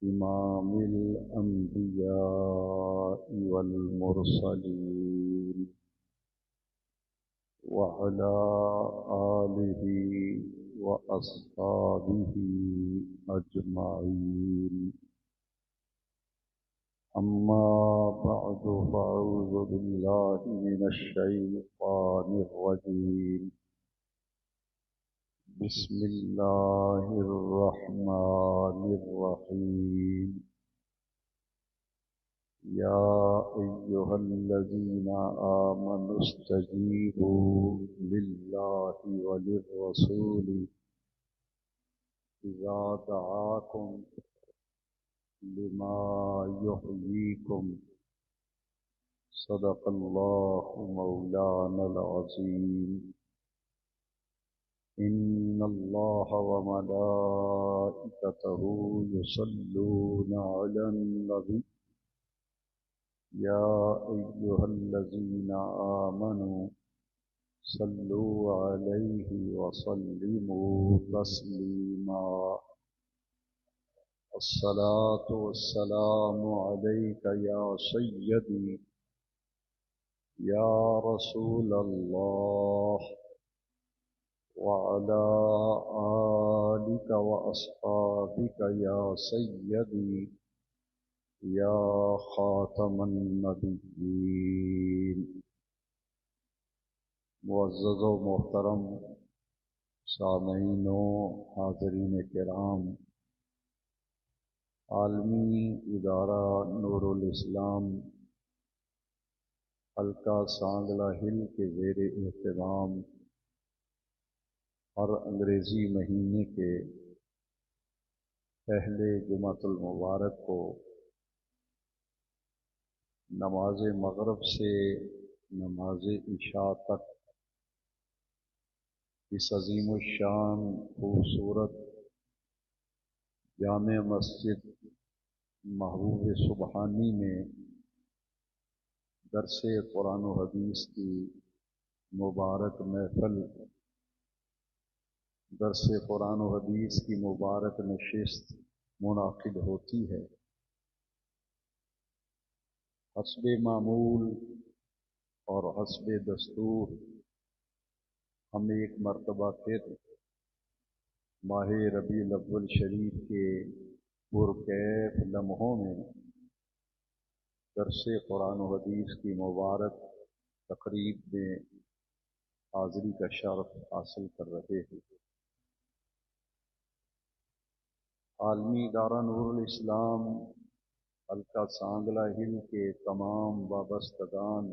إمام الأنبياء والمرسلين وعلى آله وأصحابه أجمعين. أما بعد فأعوذ بالله من الشيطان الرجيم. بسم الله الرحمن الرحيم. يا أيها الذين آمنوا استجيبوا لله وللرسول إذا دعاكم لما يحييكم. صدق الله مولانا العظيم. إن الله وملائكته يصلون على النبي يا أيها الذين آمنوا صلوا عليه وسلموا تسليما. الصلاة والسلام عليك يا سيدي يا رسول الله وعلى آلك وأصحابك يا سيدي یا خاتم النبیین. معزز و محترم سامعین و حاضرین کرام، عالمی ادارہ نور الاسلام حلقہ سانگلہ ہل کے زیر اہتمام ہر انگریزی مہینے کے پہلے جمعۃ المبارک کو نماز مغرب سے نماز عشاء تک اس عظیم الشان خوبصورت جامع مسجد محبوب سبحانی میں درس قرآن و حدیث کی مبارک محفل، درس قرآن و حدیث کی مبارک نشست منعقد ہوتی ہے. حسب معمول اور حسب دستور ہم ایک مرتبہ پھر ماہ ربیع الاول شریف کے پرکیف لمحوں میں درس قرآن و حدیث کی مبارک تقریب میں حاضری کا شرف حاصل کر رہے ہیں. عالمی ادارہ نور الاسلام حلقہ سانگلہ ہل کے تمام وابستگان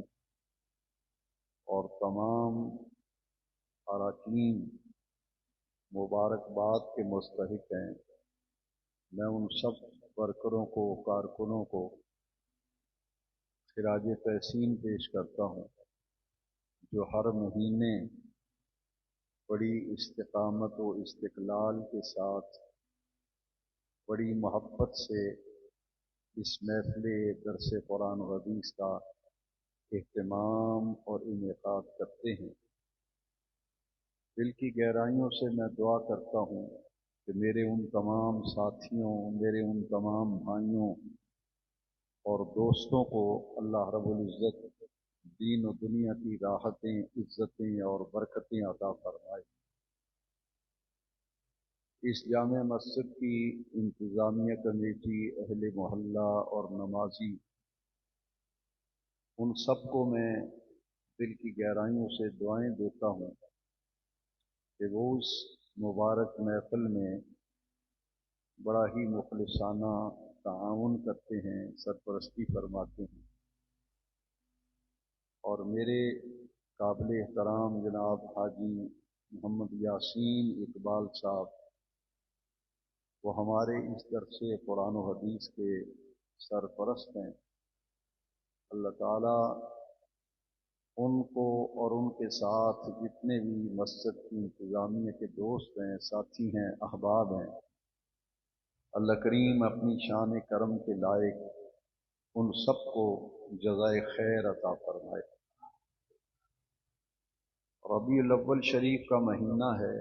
اور تمام اراکین مبارکباد کے مستحق ہیں. میں ان سب ورکروں کو، کارکنوں کو خراج تحسین پیش کرتا ہوں جو ہر مہینے بڑی استقامت و استقلال کے ساتھ بڑی محبت سے اس محفل درس قرآن و حدیث کا اہتمام اور انعقاد کرتے ہیں. دل کی گہرائیوں سے میں دعا کرتا ہوں کہ میرے ان تمام ساتھیوں، میرے ان تمام بھائیوں اور دوستوں کو اللہ رب العزت دین و دنیا کی راحتیں، عزتیں اور برکتیں عطا فرمائے. اس جامع مسجد کی انتظامیہ کمیٹی، اہل محلہ اور نمازی، ان سب کو میں دل کی گہرائیوں سے دعائیں دیتا ہوں کہ وہ اس مبارک محفل میں بڑا ہی مخلصانہ تعاون کرتے ہیں، سرپرستی فرماتے ہیں. اور میرے قابل احترام جناب حاجی محمد یاسین اقبال صاحب، وہ ہمارے اس درس قرآن و حدیث کے سرپرست ہیں. اللہ تعالیٰ ان کو اور ان کے ساتھ جتنے بھی مسجد کی انتظامیہ کے دوست ہیں، ساتھی ہیں، احباب ہیں، اللہ کریم اپنی شان کرم کے لائق ان سب کو جزائے خیر عطا فرمائے. ربیع الاول شریف کا مہینہ ہے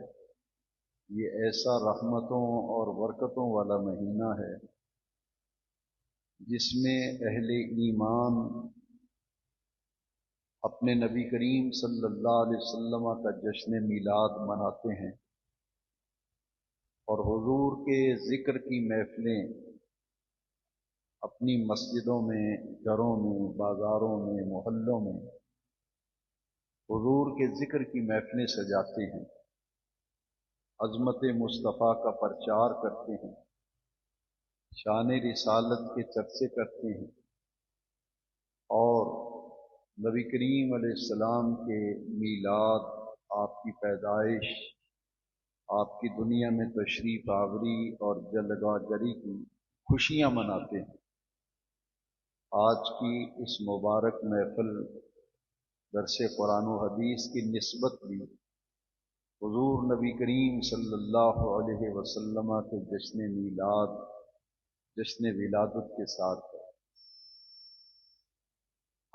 یہ ایسا رحمتوں اور برکتوں والا مہینہ ہے جس میں اہل ایمان اپنے نبی کریم صلی اللہ علیہ وسلم کا جشن میلاد مناتے ہیں، اور حضور کے ذکر کی محفلیں اپنی مسجدوں میں، گھروں میں، بازاروں میں، محلوں میں حضور کے ذکر کی محفلیں سجاتے ہیں، عظمت مصطفیٰ کا پرچار کرتے ہیں، شان رسالت کے چرچے کرتے ہیں، اور نبی کریم علیہ السلام کے میلاد، آپ کی پیدائش، آپ کی دنیا میں تشریف آوری اور جلوہ گری کی خوشیاں مناتے ہیں۔ آج کی اس مبارک محفل درس قرآن و حدیث کی نسبت بھی حضور نبی کریم صلی اللہ علیہ وسلم کے جشن میلاد، جشن ولادت کے ساتھ ہے۔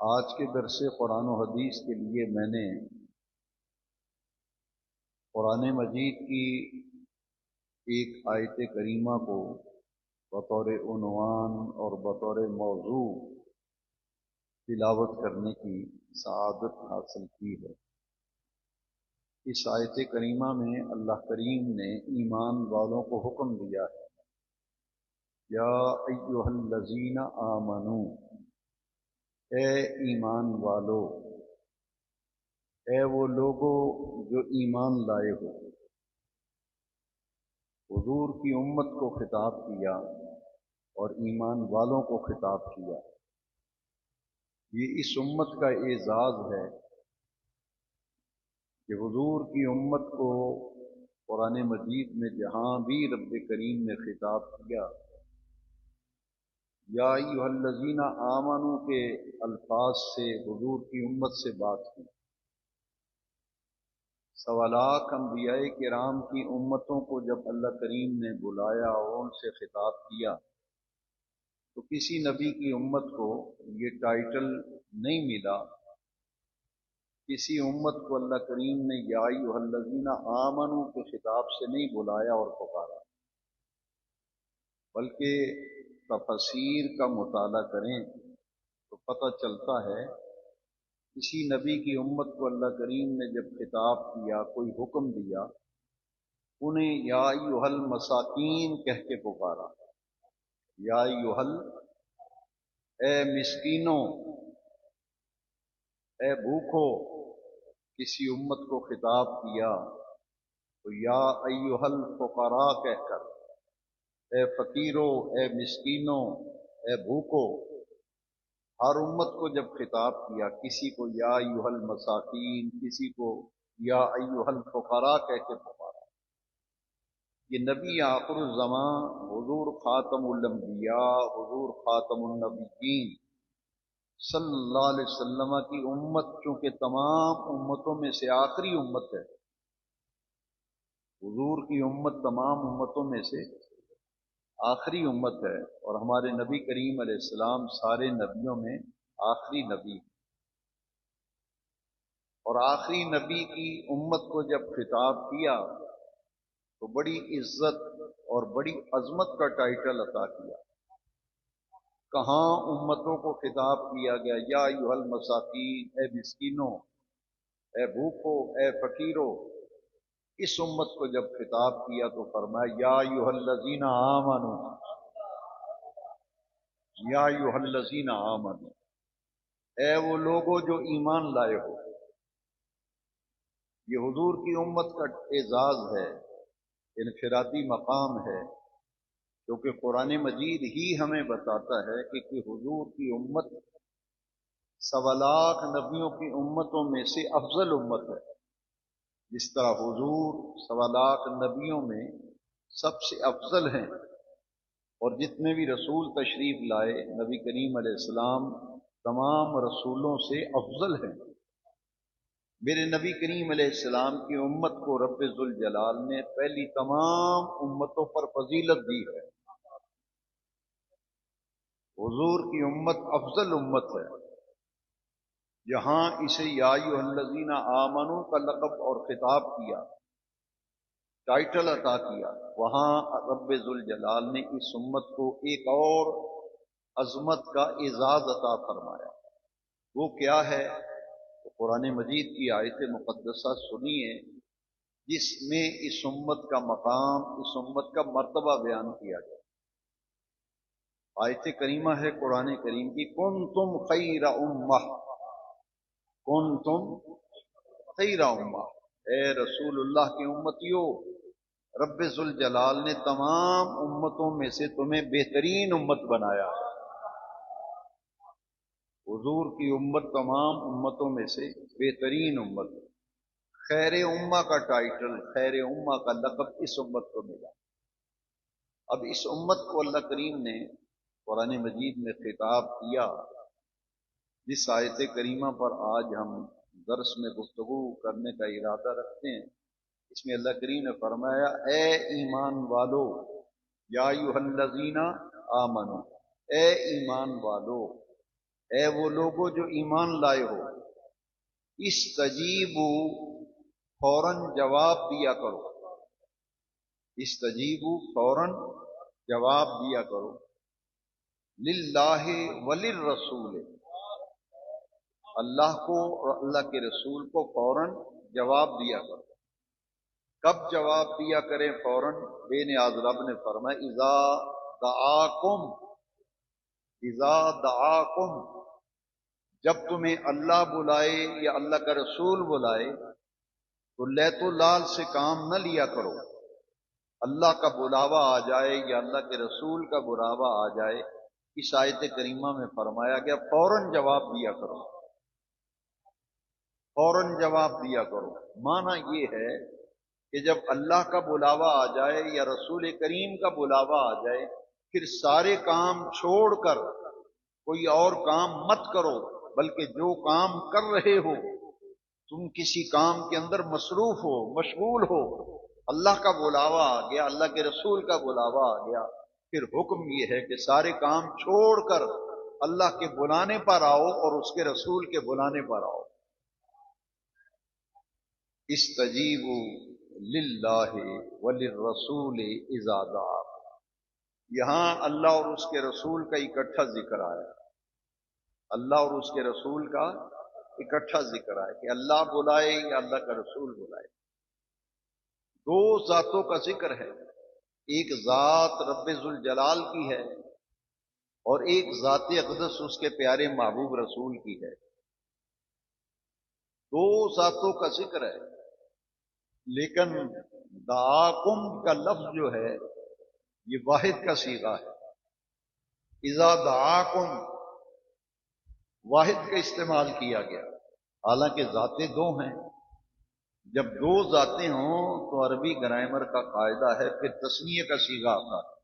آج کے درس قرآن و حدیث کے لیے میں نے قرآن مجید کی ایک آیت کریمہ کو بطور عنوان اور بطور موضوع تلاوت کرنے کی سعادت حاصل کی ہے۔ اس آیت کریمہ میں اللہ کریم نے ایمان والوں کو حکم دیا ہے، یا ایھا الذین آمنو، اے ایمان والو، اے وہ لوگو جو ایمان لائے ہو۔ حضور کی امت کو خطاب کیا اور ایمان والوں کو خطاب کیا۔ یہ اس امت کا اعزاز ہے کہ حضور کی امت کو قرآن مجید میں جہاں بھی رب کریم نے خطاب کیا، یا ایھا الذین آمنو کے الفاظ سے حضور کی امت سے بات کی۔ سوا لاکھ انبیاء کرام کی امتوں کو جب اللہ کریم نے بلایا اور ان سے خطاب کیا تو کسی نبی کی امت کو یہ ٹائٹل نہیں ملا، کسی امت کو اللہ کریم نے یا ایھا الذین آمنو کے خطاب سے نہیں بلایا اور پکارا، بلکہ تفسیر کا مطالعہ کریں تو پتہ چلتا ہے کسی نبی کی امت کو اللہ کریم نے جب خطاب کیا، کوئی حکم دیا، انہیں یا ایھا المساکین کہہ کے پکارا۔ یا ایھا اے مسکینوں، اے بھوکو، کسی امت کو خطاب کیا تو یا ایھا الفقراء کہہ کر، اے فقیرو، اے مسکینوں، اے بھوکو، ہر امت کو جب خطاب کیا، کسی کو یا ایھا المساکین، کسی کو یا ایھا الفقراء کہہ کے پکارا۔ یہ نبی آخر الزمان، حضور خاتم الانبیاء، حضور خاتم النبیین صلی اللہ علیہ وسلم کی امت چونکہ تمام امتوں میں سے آخری امت ہے، حضور کی امت تمام امتوں میں سے آخری امت ہے، اور ہمارے نبی کریم علیہ السلام سارے نبیوں میں آخری نبی، اور آخری نبی کی امت کو جب خطاب کیا تو بڑی عزت اور بڑی عظمت کا ٹائٹل عطا کیا۔ کہاں امتوں کو خطاب کیا گیا، یا ایھا المساکین، اے مسکینوں، اے بھوکو، اے فقیرو۔ اس امت کو جب خطاب کیا تو فرمایا یا ایھا الذین آمنو، یا ایھا الذین آمنو، اے وہ لوگو جو ایمان لائے ہو۔ یہ حضور کی امت کا اعزاز ہے، انفرادی مقام ہے، کیونکہ قرآن مجید ہی ہمیں بتاتا ہے کہ حضور کی امت سوا لاکھ نبیوں کی امتوں میں سے افضل امت ہے۔ جس طرح حضور سوا لاکھ نبیوں میں سب سے افضل ہیں، اور جتنے بھی رسول تشریف لائے نبی کریم علیہ السلام تمام رسولوں سے افضل ہیں۔ میرے نبی کریم علیہ السلام کی امت کو رب ذوالجلال نے پہلی تمام امتوں پر فضیلت دی ہے۔ حضور کی امت افضل امت ہے، جہاں اسے یا ایھا الذین آمنو کا لقب اور خطاب کیا، ٹائٹل عطا کیا، وہاں رب ذوالجلال نے اس امت کو ایک اور عظمت کا اعزاز عطا فرمایا۔ وہ کیا ہے؟ قرآن مجید کی آیت مقدسہ سنیے جس میں اس امت کا مقام، اس امت کا مرتبہ بیان کیا گیا۔ آیت کریمہ ہے قرآن کریم کی، کنتم خیر امہ، کنتم خیر امہ، اے رسول اللہ کی امتیوں، رب ذوالجلال نے تمام امتوں میں سے تمہیں بہترین امت بنایا ہے۔ حضور کی امت تمام امتوں میں سے بہترین امت، خیر امہ کا ٹائٹل، خیر امہ کا لقب اس امت کو ملا۔ اب اس امت کو اللہ کریم نے قرآن مجید میں خطاب کیا، جس آیت کریمہ پر آج ہم درس میں گفتگو کرنے کا ارادہ رکھتے ہیں۔ اس میں اللہ کریم نے فرمایا، اے ایمان والو، یا ایھا الذین آمنو، اے ایمان والو، اے وہ لوگوں جو ایمان لائے ہو، استجیبو، فوراً جواب دیا کرو، استجیبو، فوراً جواب دیا کرو، للہ وللرسول، اللہ کو اور اللہ کے رسول کو فوراً جواب دیا کرو۔ کب جواب دیا کریں فوراً؟ بے نیاز رب نے فرمایا، اذا دعاکم، اذا دعاکم، جب تمہیں اللہ بلائے یا اللہ کا رسول بلائے تو لیت و لال سے کام نہ لیا کرو۔ اللہ کا بلاوا آ جائے یا اللہ کے رسول کا بلاوا آ جائے، اس آیت کریمہ میں فرمایا گیا فوراً جواب دیا کرو، فوراً جواب دیا کرو۔ معنی یہ ہے کہ جب اللہ کا بلاوا آ جائے یا رسول کریم کا بلاوا آ جائے، پھر سارے کام چھوڑ کر کوئی اور کام مت کرو، بلکہ جو کام کر رہے ہو تم کسی کام کے اندر مصروف ہو، مشغول ہو، اللہ کا بلاوا آ گیا، اللہ کے رسول کا بلاوا آ گیا، پھر حکم یہ ہے کہ سارے کام چھوڑ کر اللہ کے بلانے پر آؤ اور اس کے رسول کے بلانے پر آؤ۔ استجیبوا للہ وللرسول اذا دعاکم، یہاں اللہ اور اس کے رسول کا اکٹھا ذکر آیا، اللہ اور اس کے رسول کا اکٹھا ذکر آیا کہ اللہ بلائے یا اللہ کا رسول بلائے۔ دو ذاتوں کا ذکر ہے، ایک ذات رب ذوالجلال کی ہے اور ایک ذات اقدس اس کے پیارے محبوب رسول کی ہے۔ دو ذاتوں کا ذکر ہے، لیکن دعاکم کا لفظ جو ہے یہ واحد کا صیغہ ہے۔ اذا دعاکم واحد کا استعمال کیا گیا، حالانکہ ذاتیں دو ہیں۔ جب دو ذاتیں ہوں تو عربی گرامر کا قاعدہ ہے پھر تثنیہ کا صیغہ آتا ہے،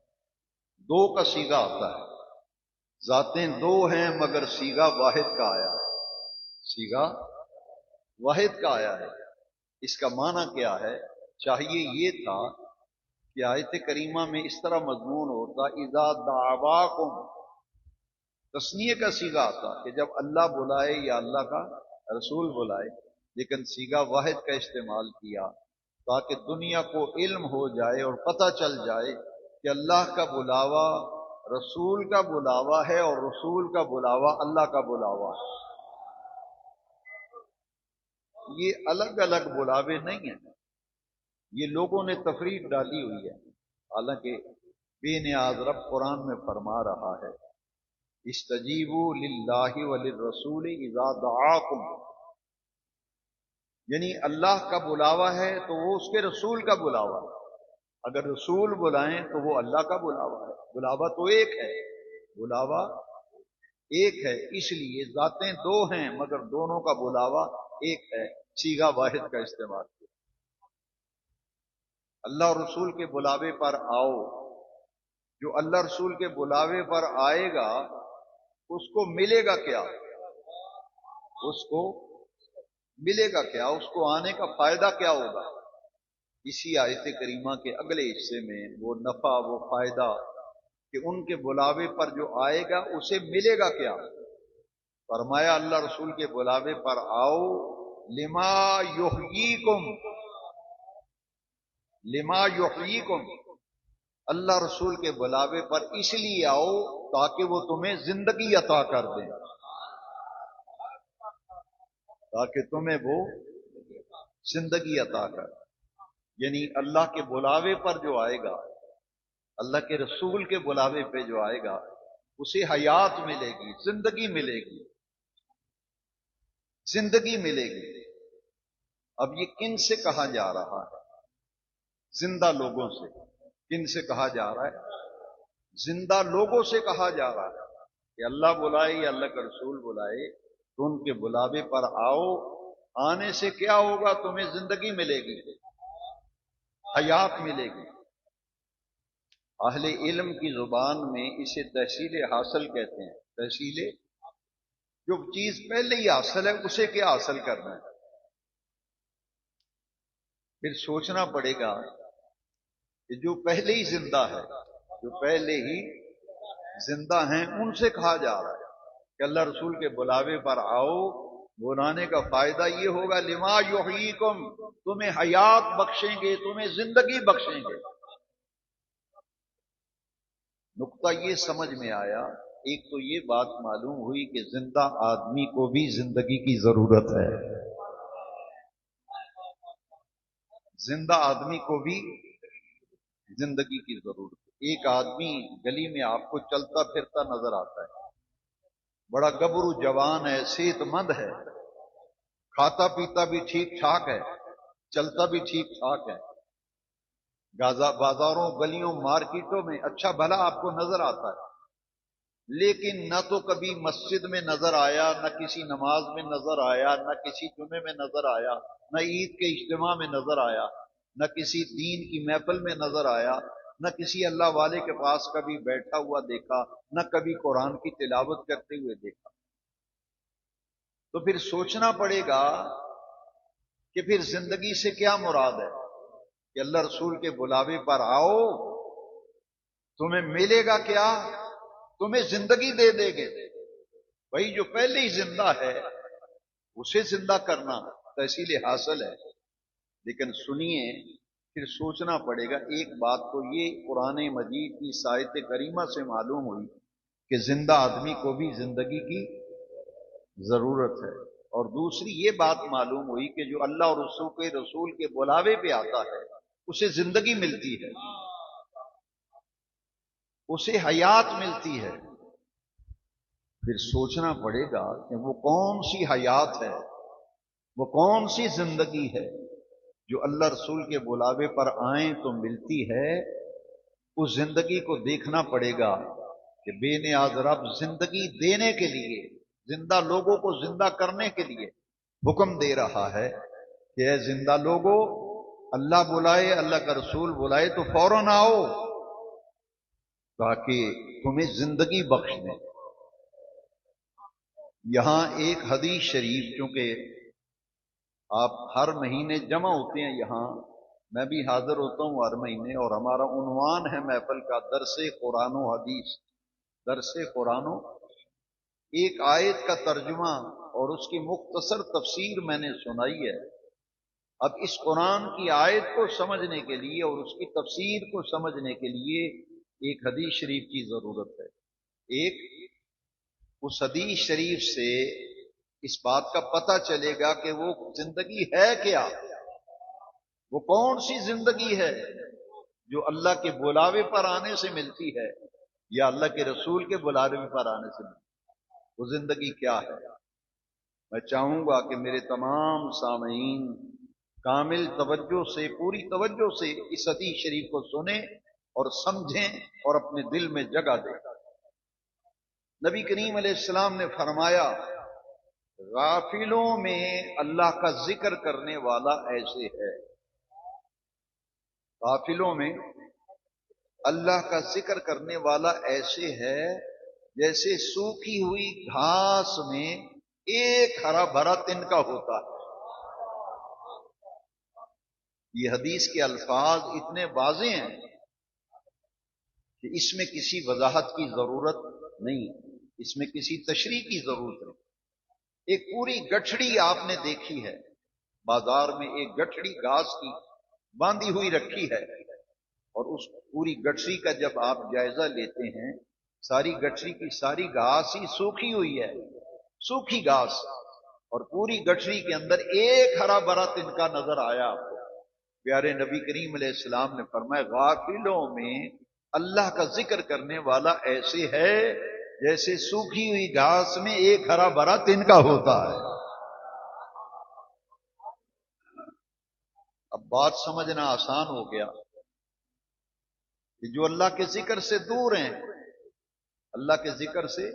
دو کا صیغہ آتا ہے۔ ذاتیں دو ہیں مگر صیغہ واحد کا آیا ہے، صیغہ واحد کا آیا ہے۔ اس کا معنی کیا ہے؟ چاہیے یہ تھا کہ آیت کریمہ میں اس طرح مضمون ہوتا، اذا دعواکم، تثنیہ کا صیغہ آتا کہ جب اللہ بلائے یا اللہ کا رسول بلائے، لیکن صیغہ واحد کا استعمال کیا تاکہ دنیا کو علم ہو جائے اور پتہ چل جائے کہ اللہ کا بلاوا رسول کا بلاوا ہے اور رسول کا بلاوا اللہ کا بلاوا ہے۔ یہ الگ الگ بلاوے نہیں ہیں، یہ لوگوں نے تفریق ڈالی ہوئی ہے، حالانکہ بے نیاز رب قرآن میں فرما رہا ہے، استجیبوا للہ وللرسول اذا دعاکم، یعنی اللہ کا بلاوا ہے تو وہ اس کے رسول کا بلاوا ہے، اگر رسول بلائیں تو وہ اللہ کا بلاوا ہے۔ بلاوا تو ایک ہے، بلاوا ایک ہے، اس لیے ذاتیں دو ہیں مگر دونوں کا بلاوا ایک ہے، صیغہ واحد کا استعمال کیا۔ اللہ اور رسول کے بلاوے پر آؤ، جو اللہ رسول کے بلاوے پر آئے گا اس کو ملے گا کیا؟ اس کو ملے گا کیا؟ اس کو آنے کا فائدہ کیا ہوگا؟ اسی آیت کریمہ کے اگلے حصے میں وہ نفع، وہ فائدہ کہ ان کے بلاوے پر جو آئے گا اسے ملے گا کیا؟ فرمایا اللہ رسول کے بلاوے پر آؤ، لما یحییکم، لما یحییکم، اللہ رسول کے بلاوے پر اس لیے آؤ تاکہ وہ تمہیں زندگی عطا کر دیں، تاکہ تمہیں وہ زندگی عطا کر، یعنی اللہ کے بلاوے پر جو آئے گا، اللہ کے رسول کے بلاوے پہ جو آئے گا اسے حیات ملے گی، زندگی ملے گی، زندگی ملے گی۔ اب یہ کن سے کہا جا رہا ہے؟ زندہ لوگوں سے۔ کن سے کہا جا رہا ہے؟ زندہ لوگوں سے کہا جا رہا ہے کہ اللہ بلائے یا اللہ کا رسول بلائے تو ان کے بلاوے پر آؤ، آنے سے کیا ہوگا؟ تمہیں زندگی ملے گی، حیات ملے گی۔ اہل علم کی زبان میں اسے تحصیل حاصل کہتے ہیں۔ تحصیل، جو چیز پہلے ہی حاصل ہے اسے کیا حاصل کرنا ہے؟ پھر سوچنا پڑے گا کہ جو پہلے ہی زندہ ہے، جو پہلے ہی زندہ ہیں، ان سے کہا جا رہا ہے کہ اللہ رسول کے بلاوے پر آؤ، بلانے کا فائدہ یہ ہوگا لما یحییکم، تمہیں حیات بخشیں گے، تمہیں زندگی بخشیں گے۔ نقطہ یہ سمجھ میں آیا، ایک تو یہ بات معلوم ہوئی کہ زندہ آدمی کو بھی زندگی کی ضرورت ہے، زندہ آدمی کو بھی زندگی کی ضرورت ہے۔ ایک آدمی گلی میں آپ کو چلتا پھرتا نظر آتا ہے، بڑا گبرو جوان ہے، صحت مند ہے، کھاتا پیتا بھی ٹھیک ٹھاک ہے، چلتا بھی ٹھیک ٹھاک ہے، بازاروں گلیوں مارکیٹوں میں اچھا بھلا آپ کو نظر آتا ہے، لیکن نہ تو کبھی مسجد میں نظر آیا، نہ کسی نماز میں نظر آیا، نہ کسی جمعے میں نظر آیا، نہ عید کے اجتماع میں نظر آیا، نہ کسی دین کی محفل میں نظر آیا، نہ کسی اللہ والے کے پاس کبھی بیٹھا ہوا دیکھا، نہ کبھی قرآن کی تلاوت کرتے ہوئے دیکھا۔ تو پھر سوچنا پڑے گا کہ پھر زندگی سے کیا مراد ہے؟ کہ اللہ رسول کے بلاوے پر آؤ، تمہیں ملے گا کیا؟ تمہیں زندگی دے دے گے۔ بھائی جو پہلے ہی زندہ ہے اسے زندہ کرنا تحصیل حاصل ہے، لیکن سنیے پھر سوچنا پڑے گا۔ ایک بات تو یہ قرآن مجید کی آیت کریمہ سے معلوم ہوئی کہ زندہ آدمی کو بھی زندگی کی ضرورت ہے، اور دوسری یہ بات معلوم ہوئی کہ جو اللہ اور رسول کے بلاوے پہ آتا ہے اسے زندگی ملتی ہے، اسے حیات ملتی ہے۔ پھر سوچنا پڑے گا کہ وہ کون سی حیات ہے، وہ کون سی زندگی ہے جو اللہ رسول کے بلاوے پر آئیں تو ملتی ہے۔ اس زندگی کو دیکھنا پڑے گا کہ بے نیاز رب زندگی دینے کے لیے، زندہ لوگوں کو زندہ کرنے کے لیے حکم دے رہا ہے کہ اے زندہ لوگوں، اللہ بلائے، اللہ کا رسول بلائے تو فوراً آؤ تاکہ تمہیں زندگی بخش دیں۔ یہاں ایک حدیث شریف، چونکہ آپ ہر مہینے جمع ہوتے ہیں یہاں، میں بھی حاضر ہوتا ہوں ہر مہینے، اور ہمارا عنوان ہے محفل کا درس قرآن و حدیث۔ درس قرآن و، ایک آیت کا ترجمہ اور اس کی مختصر تفسیر میں نے سنائی ہے۔ اب اس قرآن کی آیت کو سمجھنے کے لیے اور اس کی تفسیر کو سمجھنے کے لیے ایک حدیث شریف کی ضرورت ہے۔ ایک اس حدیث شریف سے اس بات کا پتہ چلے گا کہ وہ زندگی ہے کیا، وہ کون سی زندگی ہے جو اللہ کے بلاوے پر آنے سے ملتی ہے یا اللہ کے رسول کے بلاوے پر آنے سے ملتی ہے، وہ زندگی کیا ہے۔ میں چاہوں گا کہ میرے تمام سامعین کامل توجہ سے، پوری توجہ سے اس حدیث شریف کو سنیں اور سمجھیں اور اپنے دل میں جگہ دیں۔ نبی کریم علیہ السلام نے فرمایا، غافلوں میں اللہ کا ذکر کرنے والا ایسے ہے، غافلوں میں اللہ کا ذکر کرنے والا ایسے ہے جیسے سوکھی ہوئی گھاس میں ایک ہرا بھرا تنکا ہوتا ہے۔ یہ حدیث کے الفاظ اتنے واضح ہیں کہ اس میں کسی وضاحت کی ضرورت نہیں، اس میں کسی تشریح کی ضرورت نہیں۔ ایک پوری گٹھڑی آپ نے دیکھی ہے بازار میں، ایک گٹھڑی گھاس کی، باندھی ہوئی رکھی ہے، اور اس پوری گٹری کا جب آپ جائزہ لیتے ہیں، ساری گٹری کی ساری گھاس ہی سوکھی ہوئی ہے، سوکھی گھاس، اور پوری گٹری کے اندر ایک ہرا بھرا تنکا نظر آیا آپ کو۔ پیارے نبی کریم علیہ السلام نے فرمایا غافلوں میں اللہ کا ذکر کرنے والا ایسے ہے جیسے سوکھی ہوئی گھاس میں ایک ہرا بھرا تنکا ہوتا ہے۔ اب بات سمجھنا آسان ہو گیا کہ جو اللہ کے ذکر سے دور ہیں، اللہ کے ذکر سے،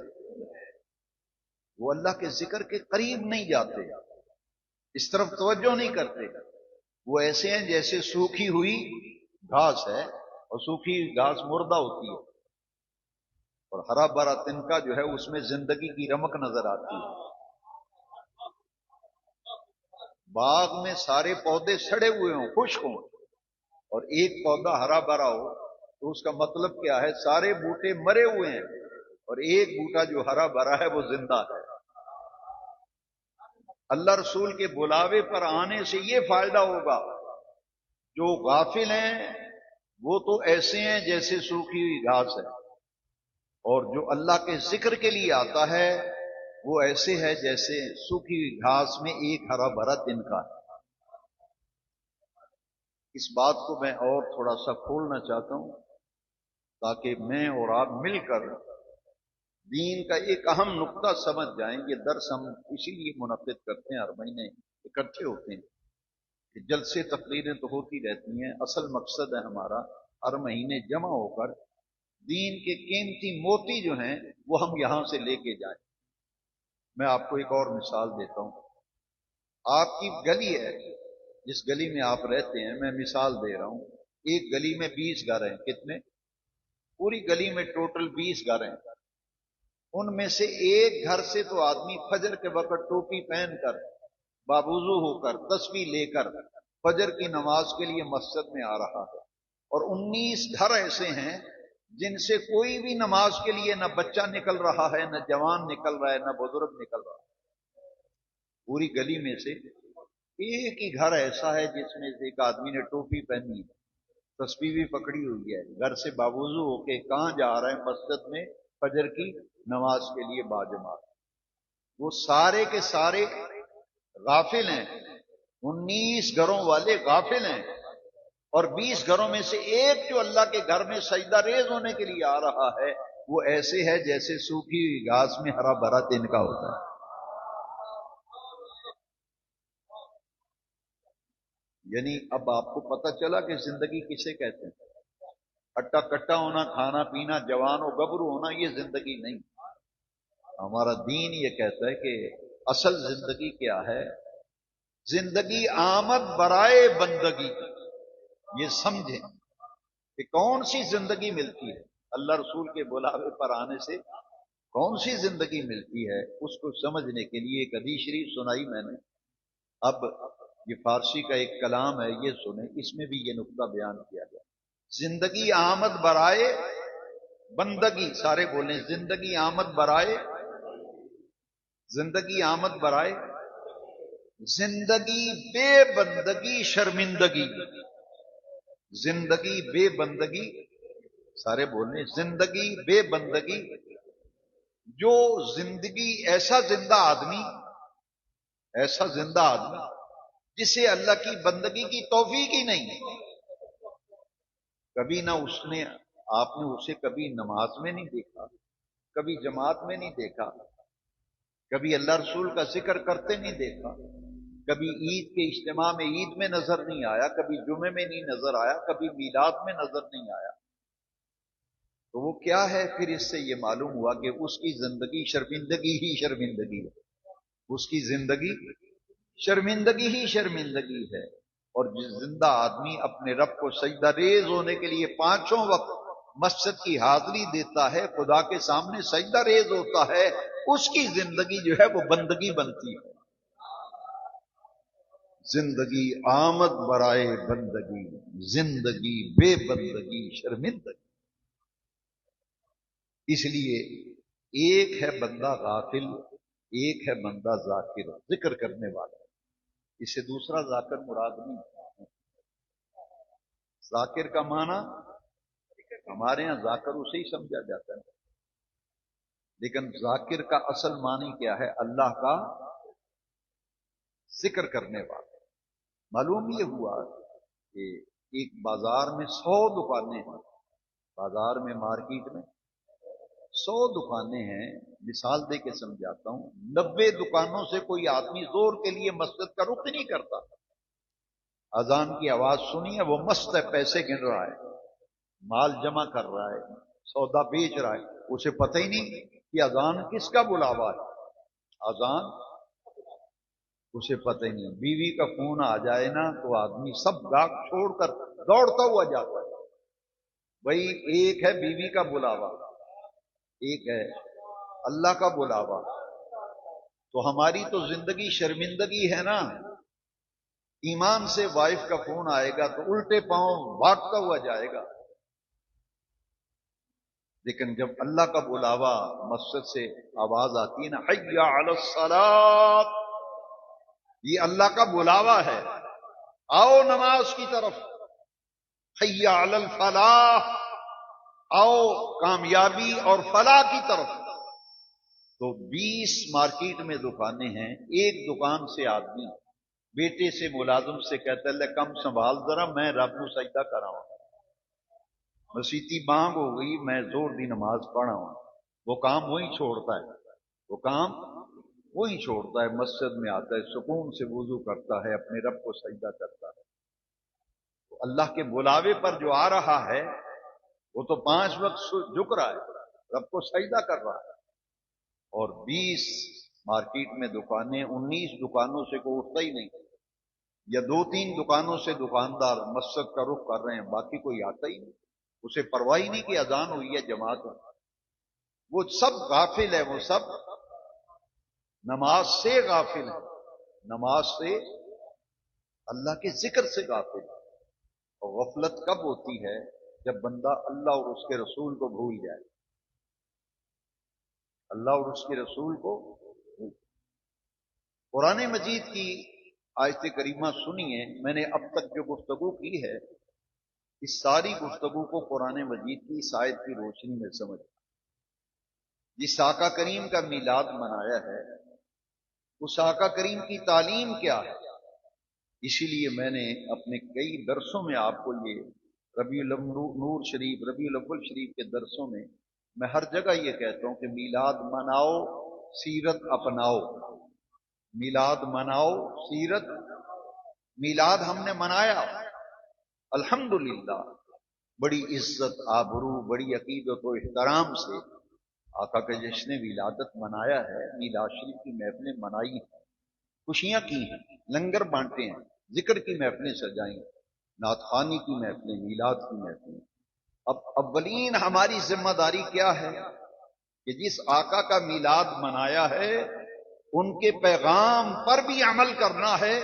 وہ اللہ کے ذکر کے قریب نہیں جاتے، اس طرف توجہ نہیں کرتے، وہ ایسے ہیں جیسے سوکھی ہوئی گھاس ہے، اور سوکھی گھاس مردہ ہوتی ہے، اور ہرا بھرا تنکا جو ہے اس میں زندگی کی رمق نظر آتی ہے۔ باغ میں سارے پودے سڑے ہوئے ہوں، خشک ہوں، اور ایک پودا ہرا بھرا ہو، تو اس کا مطلب کیا ہے؟ سارے بوٹے مرے ہوئے ہیں، اور ایک بوٹا جو ہرا بھرا ہے وہ زندہ ہے۔ اللہ رسول کے بلاوے پر آنے سے یہ فائدہ ہوگا، جو غافل ہیں وہ تو ایسے ہیں جیسے سوکھی ہوئی گھاس ہے، اور جو اللہ کے ذکر کے لیے آتا ہے وہ ایسے ہے جیسے سوکھی ہوئی گھاس میں ایک ہرا بھرا تنکا ہے۔ اس بات کو میں اور تھوڑا سا کھولنا چاہتا ہوں تاکہ میں اور آپ مل کر دین کا ایک اہم نقطہ سمجھ جائیں۔ یہ درس ہم اسی لیے منعقد کرتے ہیں، ہر مہینے اکٹھے ہوتے ہیں کہ جلسے تقریریں تو ہوتی رہتی ہیں، اصل مقصد ہے ہمارا ہر مہینے جمع ہو کر دین کے قیمتی موتی جو ہیں وہ ہم یہاں سے لے کے جائیں۔ میں آپ کو ایک اور مثال دیتا ہوں۔ آپ کی گلی ہے، جس گلی میں آپ رہتے ہیں، میں مثال دے رہا ہوں، ایک گلی میں 20 گھر ہیں۔ کتنے؟ پوری گلی میں ٹوٹل 20 گھر ہیں۔ ان میں سے ایک گھر سے تو آدمی فجر کے وقت ٹوپی پہن کر، بابوضو ہو کر، تسبیح لے کر فجر کی نماز کے لیے مسجد میں آ رہا ہے، اور 19 گھر ایسے ہیں جن سے کوئی بھی نماز کے لیے نہ بچہ نکل رہا ہے، نہ جوان نکل رہا ہے، نہ بزرگ نکل رہا ہے۔ پوری گلی میں سے ایک ہی گھر ایسا ہے جس میں سے ایک آدمی نے ٹوپی پہنی ہے، تسبیح بھی پکڑی ہوئی ہے، گھر سے بابوضو ہو کے کہاں جا رہا ہے؟ مسجد میں فجر کی نماز کے لیے باجماعت۔ وہ سارے کے سارے غافل ہیں، 19 گھروں والے غافل ہیں، اور 20 گھروں میں سے ایک جو اللہ کے گھر میں سجدہ ریز ہونے کے لیے آ رہا ہے، وہ ایسے ہے جیسے سوکھی ہوئی گھاس میں ہرا بھرا تنکا ہوتا ہے۔ یعنی اب آپ کو پتہ چلا کہ زندگی کسے کہتے ہیں۔ ہٹا کٹا ہونا، کھانا پینا، جوان و گبرو ہونا، یہ زندگی نہیں۔ ہمارا دین یہ کہتا ہے کہ اصل زندگی کیا ہے؟ زندگی آمد برائے بندگی۔ یہ سمجھیں کہ کون سی زندگی ملتی ہے اللہ رسول کے بلاوے پر آنے سے، کون سی زندگی ملتی ہے، اس کو سمجھنے کے لیے ایک حدیث شریف سنائی میں نے۔ اب یہ فارسی کا ایک کلام ہے، یہ سنیں، اس میں بھی یہ نقطہ بیان کیا گیا۔ زندگی آمد برائے بندگی، سارے بولیں زندگی آمد برائے، زندگی آمد برائے، زندگی بے بندگی شرمندگی، زندگی بے بندگی، سارے بولیں زندگی بے بندگی۔ جو زندگی ایسا زندہ آدمی، ایسا زندہ آدمی جسے اللہ کی بندگی کی توفیق ہی نہیں، کبھی نہ اس نے، آپ نے اسے کبھی نماز میں نہیں دیکھا، کبھی جماعت میں نہیں دیکھا، کبھی اللہ رسول کا ذکر کرتے نہیں دیکھا، کبھی عید کے اجتماع میں عید میں نظر نہیں آیا، کبھی جمعے میں نہیں نظر آیا، کبھی میلاد میں نظر نہیں آیا، تو وہ کیا ہے؟ پھر اس سے یہ معلوم ہوا کہ اس کی زندگی شرمندگی ہی شرمندگی ہے، اس کی زندگی شرمندگی ہی شرمندگی ہے۔ اور جس زندہ آدمی اپنے رب کو سجدہ ریز ہونے کے لیے 5 وقت مسجد کی حاضری دیتا ہے، خدا کے سامنے سجدہ ریز ہوتا ہے، اس کی زندگی جو ہے وہ بندگی بنتی ہے۔ زندگی آمد برائے بندگی، زندگی بے بندگی شرمندگی۔ اس لیے ایک ہے بندہ غافل، ایک ہے بندہ ذاکر، ذکر کرنے والا، اس سے دوسرا ذاکر مراد نہیں۔ ذاکر کا معنی ہمارے یہاں ذاکر اسے ہی سمجھا جاتا ہے، لیکن ذاکر کا اصل معنی کیا ہے؟ اللہ کا ذکر کرنے والا۔ معلوم یہ ہوا کہ ایک بازار میں 100 دکانیں ہیں، بازار میں مارکیٹ میں 100 دکانیں ہیں، مثال دے کے سمجھاتا ہوں، 90 دکانوں سے کوئی آدمی زور کے لیے مسجد کا رخ نہیں کرتا۔ اذان کی آواز سنی ہے، وہ مست ہے، پیسے گن رہا ہے، مال جمع کر رہا ہے، سودا بیچ رہا ہے، اسے پتہ ہی نہیں کہ اذان کس کا بلاوا ہے۔ اذان اسے پتہ ہی نہیں۔ بیوی کا فون آ جائے نا تو آدمی سب گاگ چھوڑ کر دوڑتا ہوا جاتا ہے۔ بھائی ایک ہے بیوی کا بلاوا، ایک ہے اللہ کا بلاوا۔ تو ہماری تو زندگی شرمندگی ہے نا، ایمان سے وائف کا فون آئے گا تو الٹے پاؤں بھاگتا ہوا جائے گا، لیکن جب اللہ کا بلاوا مسجد سے آواز آتی ہے نا، حی علی الصلاۃ، یہ اللہ کا بلاوا ہے، آؤ نماز کی طرف، حی علی الفلاح، آؤ کامیابی اور فلاح کی طرف۔ تو 20 مارکیٹ میں دکانیں ہیں، ایک دکان سے آدمی بیٹے سے ملازم سے کہتا ہے، لے کم سنبھال ذرا، میں رب کو سجدہ کراؤں، مسیتی بانگ ہو گئی، میں زور دی نماز پڑھا ہوں۔ وہ کام وہی چھوڑتا ہے، وہ کام وہی چھوڑتا ہے، مسجد میں آتا ہے، سکون سے وضو کرتا ہے، اپنے رب کو سجدہ کرتا ہے۔ تو اللہ کے بلاوے پر جو آ رہا ہے وہ تو 5 وقت جھک رہا ہے، رب کو سجدہ کر رہا ہے، اور 20 مارکیٹ میں دکانیں، 19 دکانوں سے کوئی اٹھتا ہی نہیں، یا 2-3 دکانوں سے دکاندار مسجد کا رخ کر رہے ہیں، باقی کوئی آتا ہی نہیں، اسے پرواہ ہی نہیں کہ اذان ہوئی ہے، جماعت ہے۔ وہ سب غافل ہے، وہ سب نماز سے غافل ہے، نماز سے، اللہ کے ذکر سے غافل ہے۔ اور غفلت کب ہوتی ہے؟ جب بندہ اللہ اور اس کے رسول کو بھول جائے، اللہ اور اس کے رسول کو۔ قرآن مجید کی آیت کریمہ سنیے، میں نے اب تک جو گفتگو کی ہے اس ساری گفتگو کو قرآن مجید کی اس آیت کی روشنی میں سمجھ، جس آقا کریم کا میلاد منایا ہے اس آقا کریم کی تعلیم کیا ہے؟ اسی لیے میں نے اپنے کئی درسوں میں آپ کو یہ ربیع النور شریف، ربیع الاول شریف کے درسوں میں ہر جگہ یہ کہتا ہوں کہ میلاد مناؤ، سیرت اپناؤ، میلاد مناؤ، سیرت۔ میلاد ہم نے منایا الحمدللہ، بڑی عزت آبرو، بڑی عقیدت و احترام سے آقا کے جشن ولادت منایا ہے، میلاد شریف کی محفلیں منائی ہیں، خوشیاں کی ہیں، لنگر بانٹے ہیں، ذکر کی محفلیں سجائیں، نعت خوانی کی محفلیں، میلاد کی محفلیں۔ اب اولین ہماری ذمہ داری کیا ہے کہ جس آقا کا میلاد منایا ہے ان کے پیغام پر بھی عمل کرنا ہے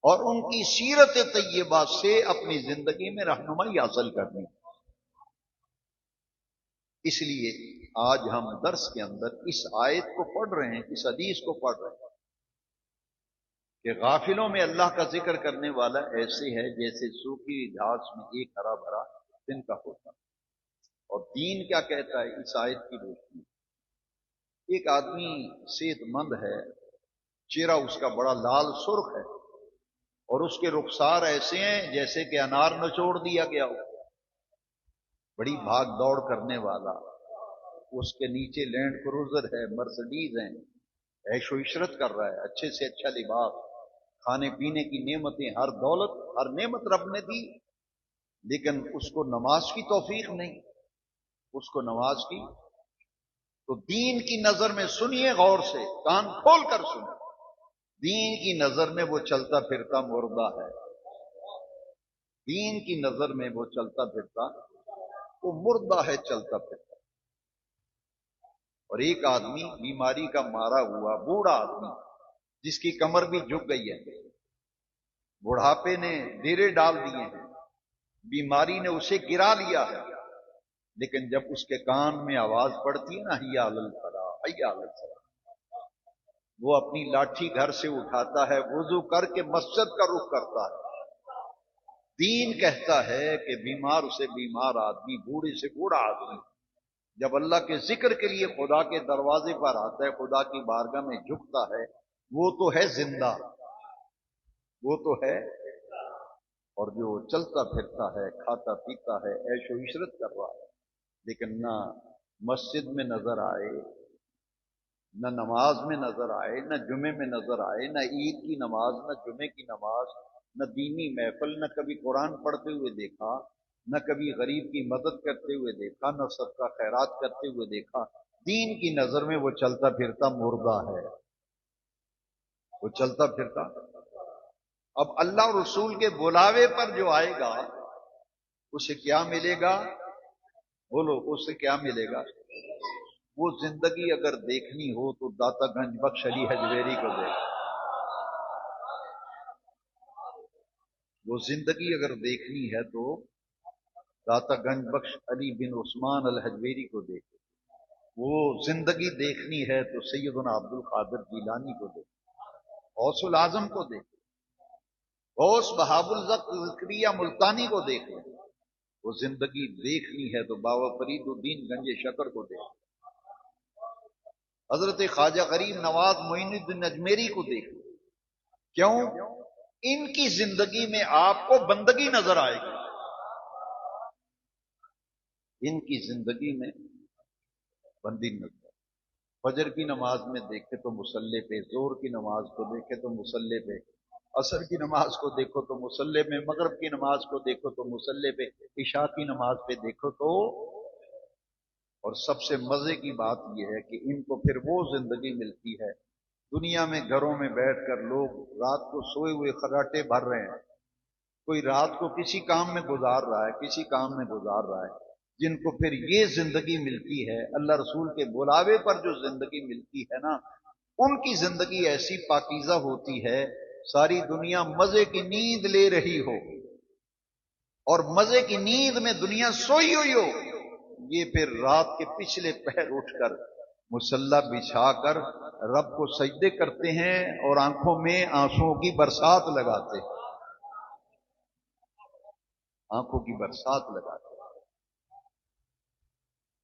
اور ان کی سیرت طیبہ سے اپنی زندگی میں رہنمائی حاصل کرنی ہے۔ اس لیے آج ہم درس کے اندر اس آیت کو پڑھ رہے ہیں، اس حدیث کو پڑھ رہے ہیں کہ غافلوں میں اللہ کا ذکر کرنے والا ایسے ہے جیسے سوکھی گھاس میں ایک ہرا بھرا دن کا ہوتا۔ اور دین کیا کہتا ہے اس آیت کی روشنی؟ ایک آدمی صحت مند ہے، چہرہ اس کا بڑا لال سرخ ہے، اور اس کے رخسار ایسے ہیں جیسے کہ انار نچوڑ دیا گیا ہو، بڑی بھاگ دوڑ کرنے والا، اس کے نیچے لینڈ کروزر ہے، مرسڈیز ہیں، عیش و عشرت کر رہا ہے، اچھے سے اچھا لباس، کھانے پینے کی نعمتیں، ہر دولت، ہر نعمت رب نے دی، لیکن اس کو نماز کی توفیق نہیں، اس کو نماز کی۔ تو دین کی نظر میں سنیے غور سے، کان کھول کر سنیں، دین کی نظر میں وہ چلتا پھرتا مردہ ہے، دین کی نظر میں وہ چلتا پھرتا وہ مردہ ہے، چلتا پھرتا۔ اور ایک آدمی بیماری کا مارا ہوا بوڑھا آدمی جس کی کمر بھی جھک گئی ہے، بڑھاپے نے ڈیرے ڈال دیے ہیں، بیماری نے اسے گرا لیا ہے، لیکن جب اس کے کان میں آواز پڑتی ہے نا، حی علی الفلاح، حی علی الفلاح، وہ اپنی لاٹھی گھر سے اٹھاتا ہے، وضو کر کے مسجد کا رخ کرتا ہے، دین کہتا ہے کہ بیمار سے بیمار آدمی، بوڑھے سے بوڑھا آدمی جب اللہ کے ذکر کے لیے خدا کے دروازے پر آتا ہے، خدا کی بارگاہ میں جھکتا ہے، وہ تو ہے زندہ، وہ تو ہے۔ اور جو چلتا پھرتا ہے، کھاتا پیتا ہے، عیش و عشرت کر رہا ہے، لیکن نہ مسجد میں نظر آئے، نہ نماز میں نظر آئے، نہ جمعے میں نظر آئے، نہ عید کی نماز، نہ جمعے کی نماز، نہ دینی محفل، نہ کبھی قرآن پڑھتے ہوئے دیکھا، نہ کبھی غریب کی مدد کرتے ہوئے دیکھا، نہ صدقہ خیرات کرتے ہوئے دیکھا، دین کی نظر میں وہ چلتا پھرتا مردہ ہے، وہ چلتا پھرتا۔ اب اللہ اور رسول کے بلاوے پر جو آئے گا اسے کیا ملے گا؟ بولو، اسے کیا ملے گا؟ وہ زندگی اگر دیکھنی ہو تو داتا گنج بخش علی حجویری کو دیکھ، وہ زندگی اگر دیکھنی ہے تو داتا گنج بخش علی بن عثمان الحجویری کو دیکھ، وہ زندگی دیکھنی ہے تو سیدنا عبد القادر جیلانی کو دیکھ، غوث العظم کو دیکھ، غوث بہاب الذکریہ ملتانی کو دیکھ لیں۔ وہ زندگی دیکھنی ہے تو بابا فرید الدین گنج شکر کو دیکھ، حضرت خواجہ غریب نواز معین الدین اجمیری کو دیکھ لیں۔ کیوں؟ ان کی زندگی میں آپ کو بندگی نظر آئے گی، ان کی زندگی میں بندی نظر آئے گی۔ فجر کی نماز میں دیکھے تو مصلی پہ، زور کی نماز کو دیکھے تو مصلی پہ، عصر کی نماز کو دیکھو تو مصلی میں، مغرب کی نماز کو دیکھو تو مصلی پہ، عشاء کی نماز پہ دیکھو تو۔ اور سب سے مزے کی بات یہ ہے کہ ان کو پھر وہ زندگی ملتی ہے، دنیا میں گھروں میں بیٹھ کر لوگ رات کو سوئے ہوئے خراٹے بھر رہے ہیں، کوئی رات کو کسی کام میں گزار رہا ہے، کسی کام میں گزار رہا ہے، جن کو پھر یہ زندگی ملتی ہے، اللہ رسول کے بلاوے پر جو زندگی ملتی ہے نا، ان کی زندگی ایسی پاکیزہ ہوتی ہے، ساری دنیا مزے کی نیند لے رہی ہو اور مزے کی نیند میں دنیا سوئی ہوئی ہو، یہ پھر رات کے پچھلے پہر اٹھ کر مصلی بچھا کر رب کو سجدے کرتے ہیں اور آنکھوں میں آنسوؤں کی برسات لگاتے ہیں، آنکھوں کی برسات لگاتے ہیں۔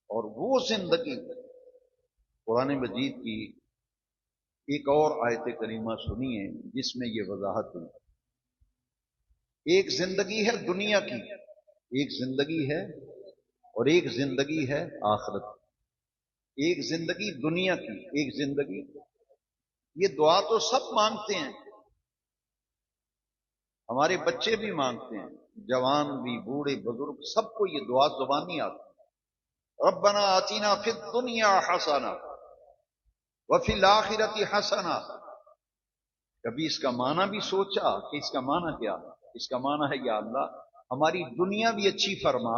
اور وہ زندگی قرآن مجید کی ایک اور آیت کریمہ سنیے جس میں یہ وضاحت ہوئی۔ ایک زندگی ہے دنیا کی، ایک زندگی ہے اور ایک زندگی ہے آخرت، ایک زندگی دنیا کی، ایک زندگی، یہ دعا تو سب مانگتے ہیں، ہمارے بچے بھی مانگتے ہیں، جوان بھی، بوڑھے بزرگ، سب کو یہ دعا زبانی آتی ہے، ربنا آتینا فی الدنیا حسنہ وفی الآخرۃ حسنہ۔ کبھی اس کا معنی بھی سوچا کہ اس کا معنی کیا؟ اس کا معنی ہے یا اللہ ہماری دنیا بھی اچھی فرما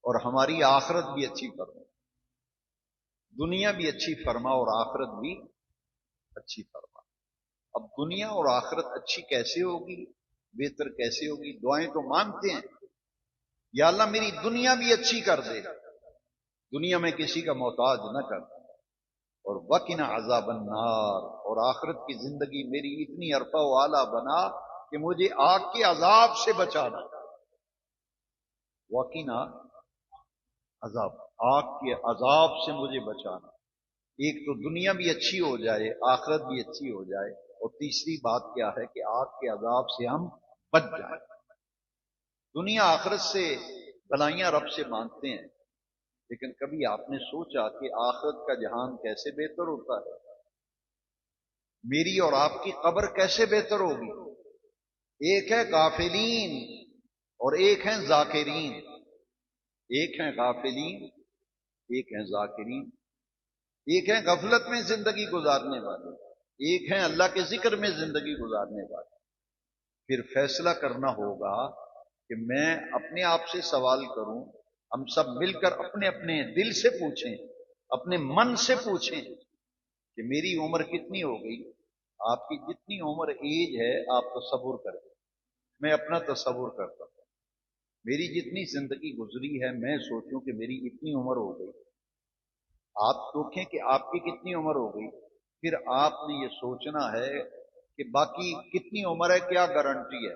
اور ہماری آخرت بھی اچھی فرما، دنیا بھی اچھی فرما اور آخرت بھی اچھی فرما۔ اب دنیا اور آخرت اچھی کیسے ہوگی، بہتر کیسے ہوگی؟ دعائیں تو مانگتے ہیں، یا اللہ میری دنیا بھی اچھی کر دے، دنیا میں کسی کا محتاج نہ کر، اور وقنا عذاب النار، اور آخرت کی زندگی میری اتنی عرفہ و اعلیٰ بنا کہ مجھے آگ کے عذاب سے بچانا، وقنا عذاب، آگ کے عذاب سے مجھے بچانا۔ ایک تو دنیا بھی اچھی ہو جائے، آخرت بھی اچھی ہو جائے، اور تیسری بات کیا ہے کہ آگ کے عذاب سے ہم بچ جائیں۔ دنیا آخرت سے بلائیاں رب سے مانگتے ہیں، لیکن کبھی آپ نے سوچا کہ آخرت کا جہان کیسے بہتر ہوتا ہے؟ میری اور آپ کی قبر کیسے بہتر ہوگی؟ ایک ہے غافلین اور ایک ہیں ذاکرین، ایک ہیں غافلین، ایک ہیں ذاکرین، ایک ہیں غفلت میں زندگی گزارنے والے، ایک ہیں اللہ کے ذکر میں زندگی گزارنے والے۔ پھر فیصلہ کرنا ہوگا کہ میں اپنے آپ سے سوال کروں، ہم سب مل کر اپنے اپنے دل سے پوچھیں، اپنے من سے پوچھیں کہ میری عمر کتنی ہو گئی؟ آپ کی جتنی عمر ایج ہے آپ تصور کریں، میں اپنا تصور کرتا ہوں، میری جتنی زندگی گزری ہے میں سوچوں کہ میری اتنی عمر ہو گئی، آپ سوچیں کہ آپ کی کتنی عمر ہو گئی، پھر آپ نے یہ سوچنا ہے کہ باقی کتنی عمر ہے، کیا گارنٹی ہے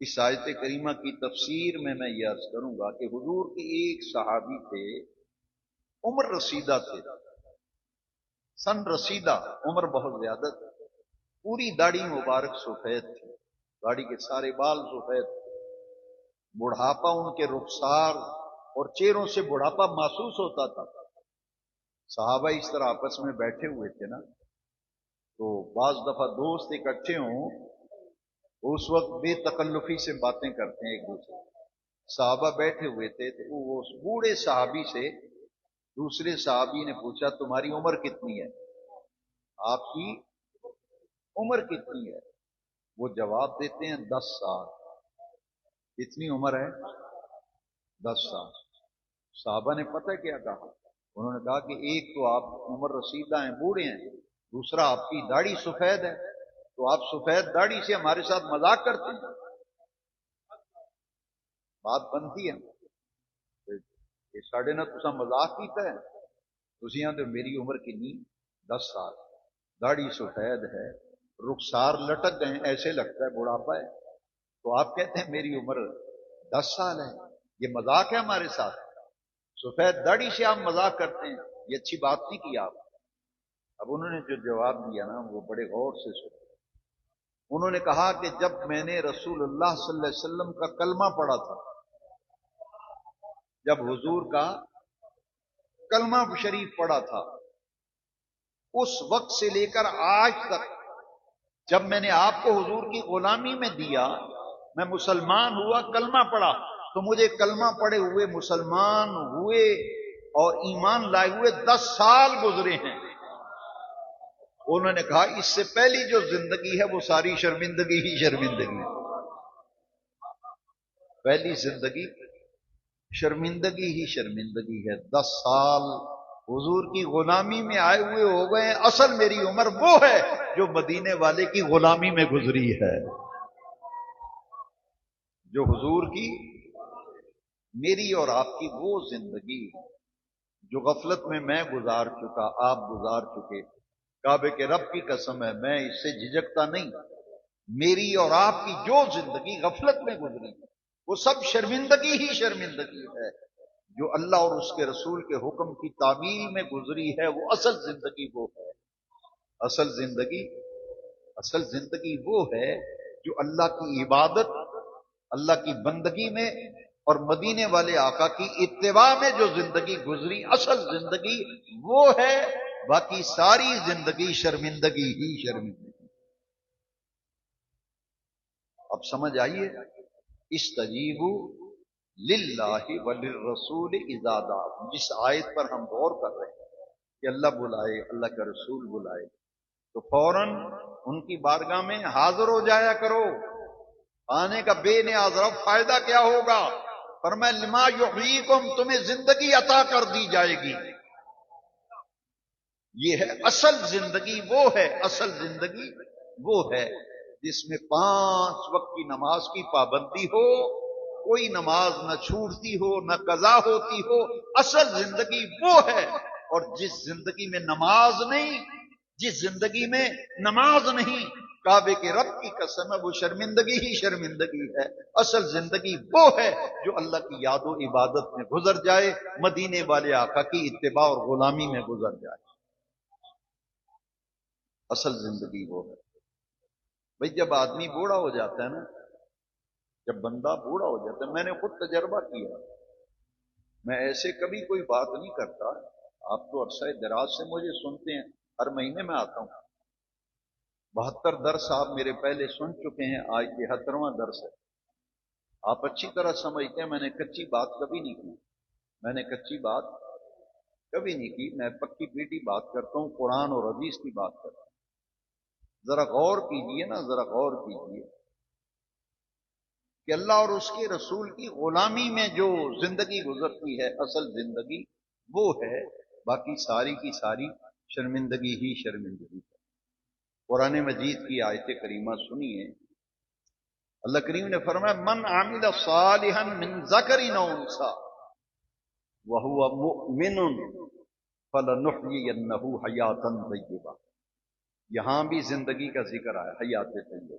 اس آیت کریمہ کی تفسیر میں یہ عرض کروں گا کہ حضور کے ایک صحابی تھے، عمر رسیدہ تھے، سن رسیدہ، عمر بہت زیادہ تھی، پوری داڑھی مبارک سفید تھی، داڑھی کے سارے بال سفید تھے، بڑھاپا ان کے رخسار اور چہروں سے بڑھاپا محسوس ہوتا تھا۔ صحابہ اس طرح آپس میں بیٹھے ہوئے تھے نا، تو بعض دفعہ دوست اکٹھے ہوں، اس وقت بے تکلفی سے باتیں کرتے ہیں ایک دوسرے۔ صحابہ بیٹھے ہوئے تھے تو وہ اس بوڑھے صحابی سے دوسرے صحابی نے پوچھا تمہاری عمر کتنی ہے؟ آپ کی عمر کتنی ہے؟ وہ جواب دیتے ہیں 10 سال۔ کتنی عمر ہے؟ 10 سال۔ صحابہ نے پتہ کیا کہا؟ انہوں نے کہا کہ ایک تو آپ عمر رسیدہ ہیں، بوڑھے ہیں، دوسرا آپ کی داڑھی سفید ہے، تو آپ سفید داڑھی سے ہمارے ساتھ مذاق کرتے ہیں؟ بات بنتی ہے کہ ساڑھے نہ تسا مذاق کیتا ہے، تسیاں تو میری عمر کنی 10 سال، داڑھی سفید ہے، رخسار لٹک گئے، ایسے لگتا ہے بڑھاپا ہے، تو آپ کہتے ہیں میری عمر 10 سال ہے، یہ مذاق ہے ہمارے ساتھ؟ سفید داڑھی سے آپ مذاق کرتے ہیں، یہ اچھی بات نہیں کی آپ۔ اب انہوں نے جو جواب دیا نا وہ بڑے غور سے سنا۔ انہوں نے کہا کہ جب میں نے رسول اللہ صلی اللہ علیہ وسلم کا کلمہ پڑھا تھا، جب حضور کا کلمہ شریف پڑھا تھا، اس وقت سے لے کر آج تک جب میں نے آپ کو حضور کی غلامی میں دیا، میں مسلمان ہوا، کلمہ پڑھا، تو مجھے کلمہ پڑھے ہوئے مسلمان ہوئے اور ایمان لائے ہوئے 10 سال گزرے ہیں۔ انہوں نے کہا اس سے پہلی جو زندگی ہے وہ ساری شرمندگی ہی شرمندگی ہے، پہلی زندگی شرمندگی ہی شرمندگی ہے۔ 10 سال حضور کی غلامی میں آئے ہوئے ہو گئے، اصل میری عمر وہ ہے جو مدینے والے کی غلامی میں گزری ہے، جو حضور کی، میری اور آپ کی وہ زندگی جو غفلت میں گزار چکا، آپ گزار چکے۔ کعبے کے رب کی قسم ہے، میں اس سے جھجکتا نہیں، میری اور آپ کی جو زندگی غفلت میں گزری وہ سب شرمندگی ہی شرمندگی ہے، جو اللہ اور اس کے رسول کے حکم کی تعمیل میں گزری ہے وہ اصل زندگی وہ ہے۔ اصل زندگی وہ ہے جو اللہ کی عبادت، اللہ کی بندگی میں اور مدینے والے آقا کی اتباع میں جو زندگی گزری، اصل زندگی وہ ہے، باقی ساری زندگی شرمندگی ہی شرمندگی۔ اب سمجھ آئیے، استجیبوا للہ وللرسول اذا دعاکم، جس آیت پر ہم غور کر رہے ہیں کہ اللہ بلائے، اللہ کا رسول بلائے تو فوراً ان کی بارگاہ میں حاضر ہو جایا کرو۔ آنے کا بے نیاز رہو، فائدہ کیا ہوگا؟ فرمایا لما یحییکم، تمہیں زندگی عطا کر دی جائے گی۔ یہ ہے اصل زندگی، وہ ہے اصل زندگی وہ ہے جس میں 5 وقت کی نماز کی پابندی ہو، کوئی نماز نہ چھوٹتی ہو نہ قضا ہوتی ہو، اصل زندگی وہ ہے۔ اور جس زندگی میں نماز نہیں، جس زندگی میں نماز نہیں، کعبے کے رب کی قسم ہے وہ شرمندگی ہی شرمندگی ہے۔ اصل زندگی وہ ہے جو اللہ کی یاد و عبادت میں گزر جائے، مدینے والے آقا کی اتباع اور غلامی میں گزر جائے، اصل زندگی وہ ہے۔ بھئی جب آدمی بوڑھا ہو جاتا ہے نا، جب بندہ بوڑھا ہو جاتا ہے، میں نے خود تجربہ کیا، میں ایسے کبھی کوئی بات نہیں کرتا، آپ تو عرصہ دراز سے مجھے سنتے ہیں، ہر مہینے میں آتا ہوں، 72 درس آپ میرے پہلے سن چکے ہیں، آج 73واں درس ہے۔ آپ اچھی طرح سمجھتے ہیں میں نے کچی بات کبھی نہیں کی، میں نے کچی بات کبھی نہیں کی، میں پکی پیٹی بات کرتا ہوں، قرآن اور حدیث کی بات کرتا ہوں۔ ذرا غور کیجئے نا، ذرا غور کیجئے کہ اللہ اور اس کے رسول کی غلامی میں جو زندگی گزرتی ہے، اصل زندگی وہ ہے، باقی ساری کی ساری شرمندگی ہی شرمندگی ہے۔ قرآن مجید کی آیت کریمہ سنیے، اللہ کریم نے فرمایا من عمل صالحا من ذکر او انثی وهو مؤمن فلنحیینہ حیاتا طیبہ، یہاں بھی زندگی کا ذکر آیا، حیات طیبہ۔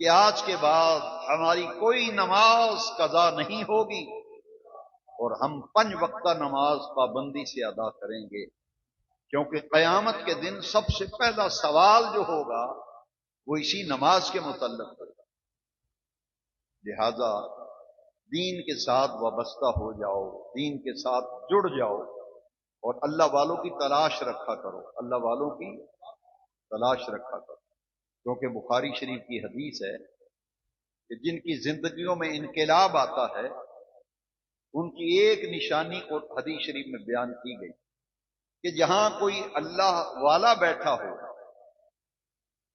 کہ آج کے بعد ہماری کوئی نماز قضا نہیں ہوگی اور ہم 5 وقتہ نماز پابندی سے ادا کریں گے، کیونکہ قیامت کے دن سب سے پہلا سوال جو ہوگا وہ اسی نماز کے متعلق ہوگا۔ لہذا دین کے ساتھ وابستہ ہو جاؤ، دین کے ساتھ جڑ جاؤ اور اللہ والوں کی تلاش رکھا کرو، اللہ والوں کی تلاش رکھا کرو، کیونکہ بخاری شریف کی حدیث ہے کہ جن کی زندگیوں میں انقلاب آتا ہے ان کی ایک نشانی کو حدیث شریف میں بیان کی گئی کہ جہاں کوئی اللہ والا بیٹھا ہو،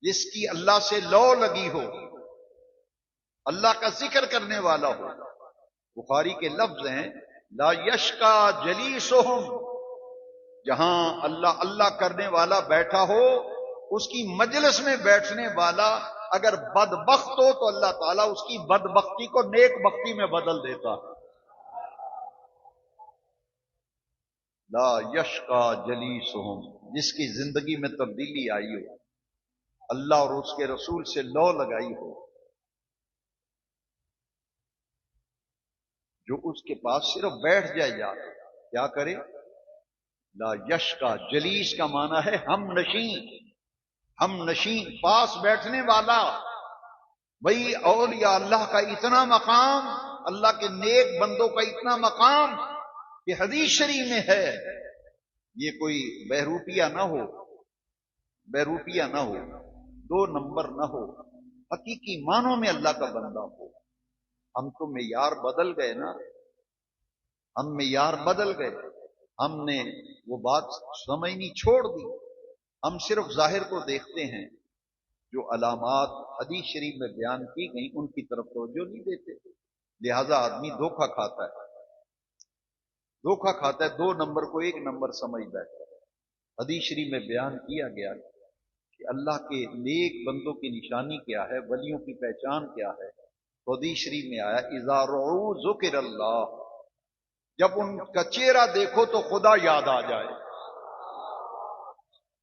جس کی اللہ سے لو لگی ہو، اللہ کا ذکر کرنے والا ہو، بخاری کے لفظ ہیں لا یشکا جلیسہم، جہاں اللہ اللہ کرنے والا بیٹھا ہو اس کی مجلس میں بیٹھنے والا اگر بدبخت ہو تو اللہ تعالیٰ اس کی بدبختی کو نیک بختی میں بدل دیتا ہے۔ لا یشکا جلیسہم، جس کی زندگی میں تبدیلی آئی ہو، اللہ اور اس کے رسول سے لو لگائی ہو، جو اس کے پاس صرف بیٹھ جائے جا کیا کرے؟ لا یشکا، جلیس کا معنی ہے ہم نشین، ہم نشین، پاس بیٹھنے والا۔ بھئی اولیاء اللہ کا اتنا مقام، اللہ کے نیک بندوں کا اتنا مقام کہ حدیث شریف میں ہے یہ کوئی بہروپیہ نہ ہو، بہروپیہ نہ ہو، 2 نمبر نہ ہو، حقیقی معنوں میں اللہ کا بندہ ہو۔ ہم تو معیار بدل گئے نا، ہم معیار بدل گئے، ہم نے وہ بات سمجھنی چھوڑ دی، ہم صرف ظاہر کو دیکھتے ہیں، جو علامات حدیث شریف میں بیان کی گئی ان کی طرف توجہ نہیں دیتے، لہذا آدمی دھوکہ کھاتا ہے، دھوکہ کھاتا ہے، 2 نمبر کو 1 نمبر سمجھ بیٹھتا ہے۔ حدیث شریف میں بیان کیا گیا کہ اللہ کے نیک بندوں کی نشانی کیا ہے، ولیوں کی پہچان کیا ہے، تو حدیث شریف میں آیا اذا رعوا ذکر اللہ، جب ان کا چہرہ دیکھو تو خدا یاد آ جائے،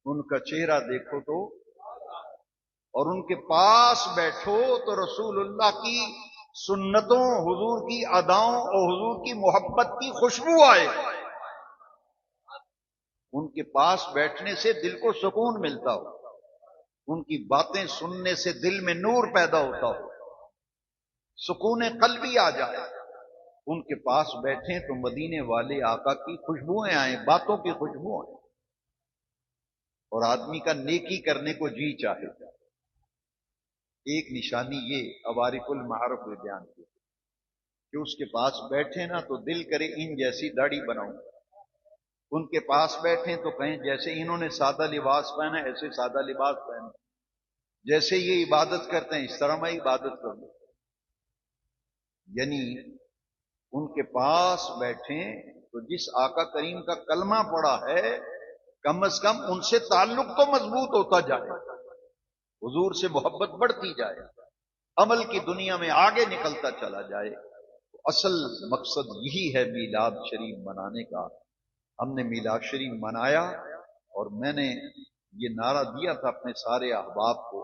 ان کا چہرہ دیکھو تو، اور ان کے پاس بیٹھو تو رسول اللہ کی سنتوں، حضور کی اداؤں اور حضور کی محبت کی خوشبو آئے، ان کے پاس بیٹھنے سے دل کو سکون ملتا ہو، ان کی باتیں سننے سے دل میں نور پیدا ہوتا ہو، سکون قلبی آ جائے، ان کے پاس بیٹھیں تو مدینے والے آقا کی خوشبوئیں آئیں، باتوں کی خوشبو آئیں، اور آدمی کا نیکی کرنے کو جی چاہے۔ ایک نشانی یہ عوارف المعارف میں بیان کی کہ اس کے پاس بیٹھے نا تو دل کرے ان جیسی داڑھی بناؤں، ان کے پاس بیٹھیں تو کہیں جیسے انہوں نے سادہ لباس پہنا ایسے سادہ لباس پہنا، جیسے یہ عبادت کرتے ہیں اس طرح میں عبادت کروں، یعنی ان کے پاس بیٹھیں تو جس آقا کریم کا کلمہ پڑا ہے کم از کم ان سے تعلق تو مضبوط ہوتا جائے، حضور سے محبت بڑھتی جائے، عمل کی دنیا میں آگے نکلتا چلا جائے۔ اصل مقصد یہی ہے میلاد شریف منانے کا۔ ہم نے میلاد شریف منایا اور میں نے یہ نعرہ دیا تھا اپنے سارے احباب کو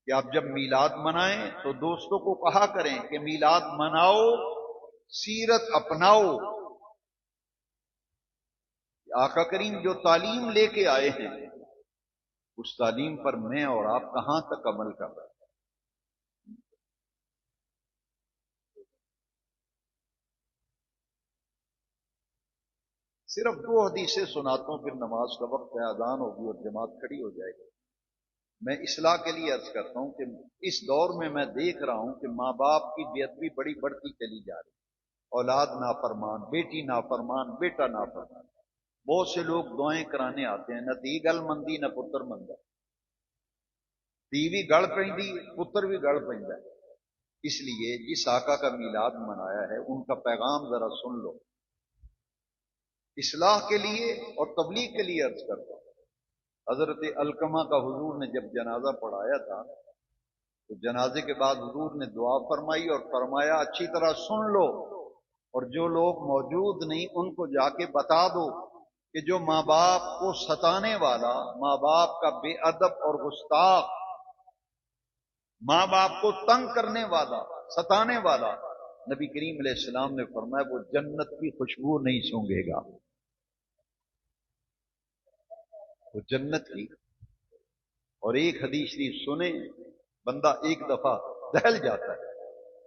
کہ آپ جب میلاد منائیں تو دوستوں کو کہا کریں کہ میلاد مناؤ، سیرت اپناؤ، آقا کریم جو تعلیم لے کے آئے ہیں اس تعلیم پر میں اور آپ کہاں تک عمل کر رہے ہیں؟ صرف 2 حدیثیں سناتا ہوں، پھر نماز کا وقت ہے، اذان ہوگی اور جماعت کھڑی ہو جائے گی۔ میں اصلاح کے لیے عرض کرتا ہوں کہ اس دور میں میں دیکھ رہا ہوں کہ ماں باپ کی بے ادبی بڑی بڑھتی چلی جا رہی، اولاد نافرمان، بیٹی نافرمان، بیٹا نافرمان، بہت سے لوگ دعائیں کرانے آتے ہیں، نہ دی گل مندی نہ پتر مندہ، دی بھی گل پہندی پتر بھی گل پہندا ہے۔ اس لیے جس آقا کا میلاد منایا ہے ان کا پیغام ذرا سن لو، اصلاح کے لیے اور تبلیغ کے لیے عرض کرتا ہوں۔ حضرت علقمہ کا حضور نے جب جنازہ پڑھایا تھا تو جنازے کے بعد حضور نے دعا فرمائی اور فرمایا اچھی طرح سن لو، اور جو لوگ موجود نہیں ان کو جا کے بتا دو کہ جو ماں باپ کو ستانے والا، ماں باپ کا بے ادب اور گستاخ ماں باپ کو تنگ کرنے والا، ستانے والا، نبی کریم علیہ السلام نے فرمایا وہ جنت کی خوشبو نہیں سونگے گا، وہ جنت کی۔ اور ایک حدیث شریف سنیں، بندہ ایک دفعہ دہل جاتا ہے،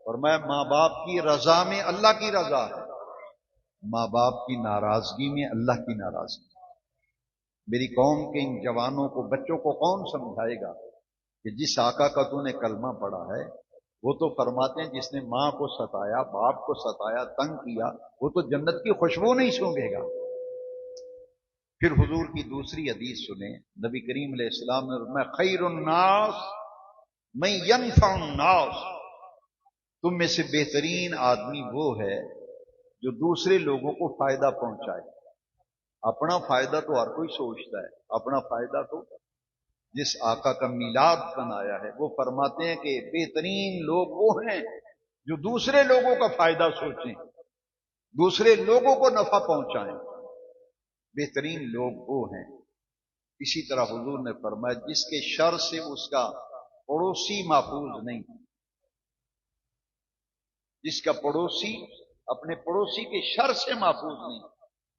اور میں ماں باپ کی رضا میں اللہ کی رضا ہے، ماں باپ کی ناراضگی میں اللہ کی ناراضگی۔ میری قوم کے ان جوانوں کو، بچوں کو کون سمجھائے گا کہ جس آقا کا تو نے کلمہ پڑھا ہے، وہ تو فرماتے ہیں جس نے ماں کو ستایا، باپ کو ستایا، تنگ کیا، وہ تو جنت کی خوشبو نہیں سونگے گا۔ پھر حضور کی دوسری حدیث سنیں، نبی کریم علیہ السلام نے فرمایا خیر الناس من ینفع الناس، تم میں سے بہترین آدمی وہ ہے جو دوسرے لوگوں کو فائدہ پہنچائے۔ اپنا فائدہ تو ہر کوئی سوچتا ہے، اپنا فائدہ تو جس آقا کا میلاد بنایا ہے وہ فرماتے ہیں کہ بہترین لوگ وہ ہیں جو دوسرے لوگوں کا فائدہ سوچیں، دوسرے لوگوں کو نفع پہنچائیں، بہترین لوگ وہ ہیں۔ اسی طرح حضور نے فرمایا جس کے شر سے اس کا پڑوسی محفوظ نہیں، جس کا پڑوسی اپنے پڑوسی کے شر سے محفوظ نہیں،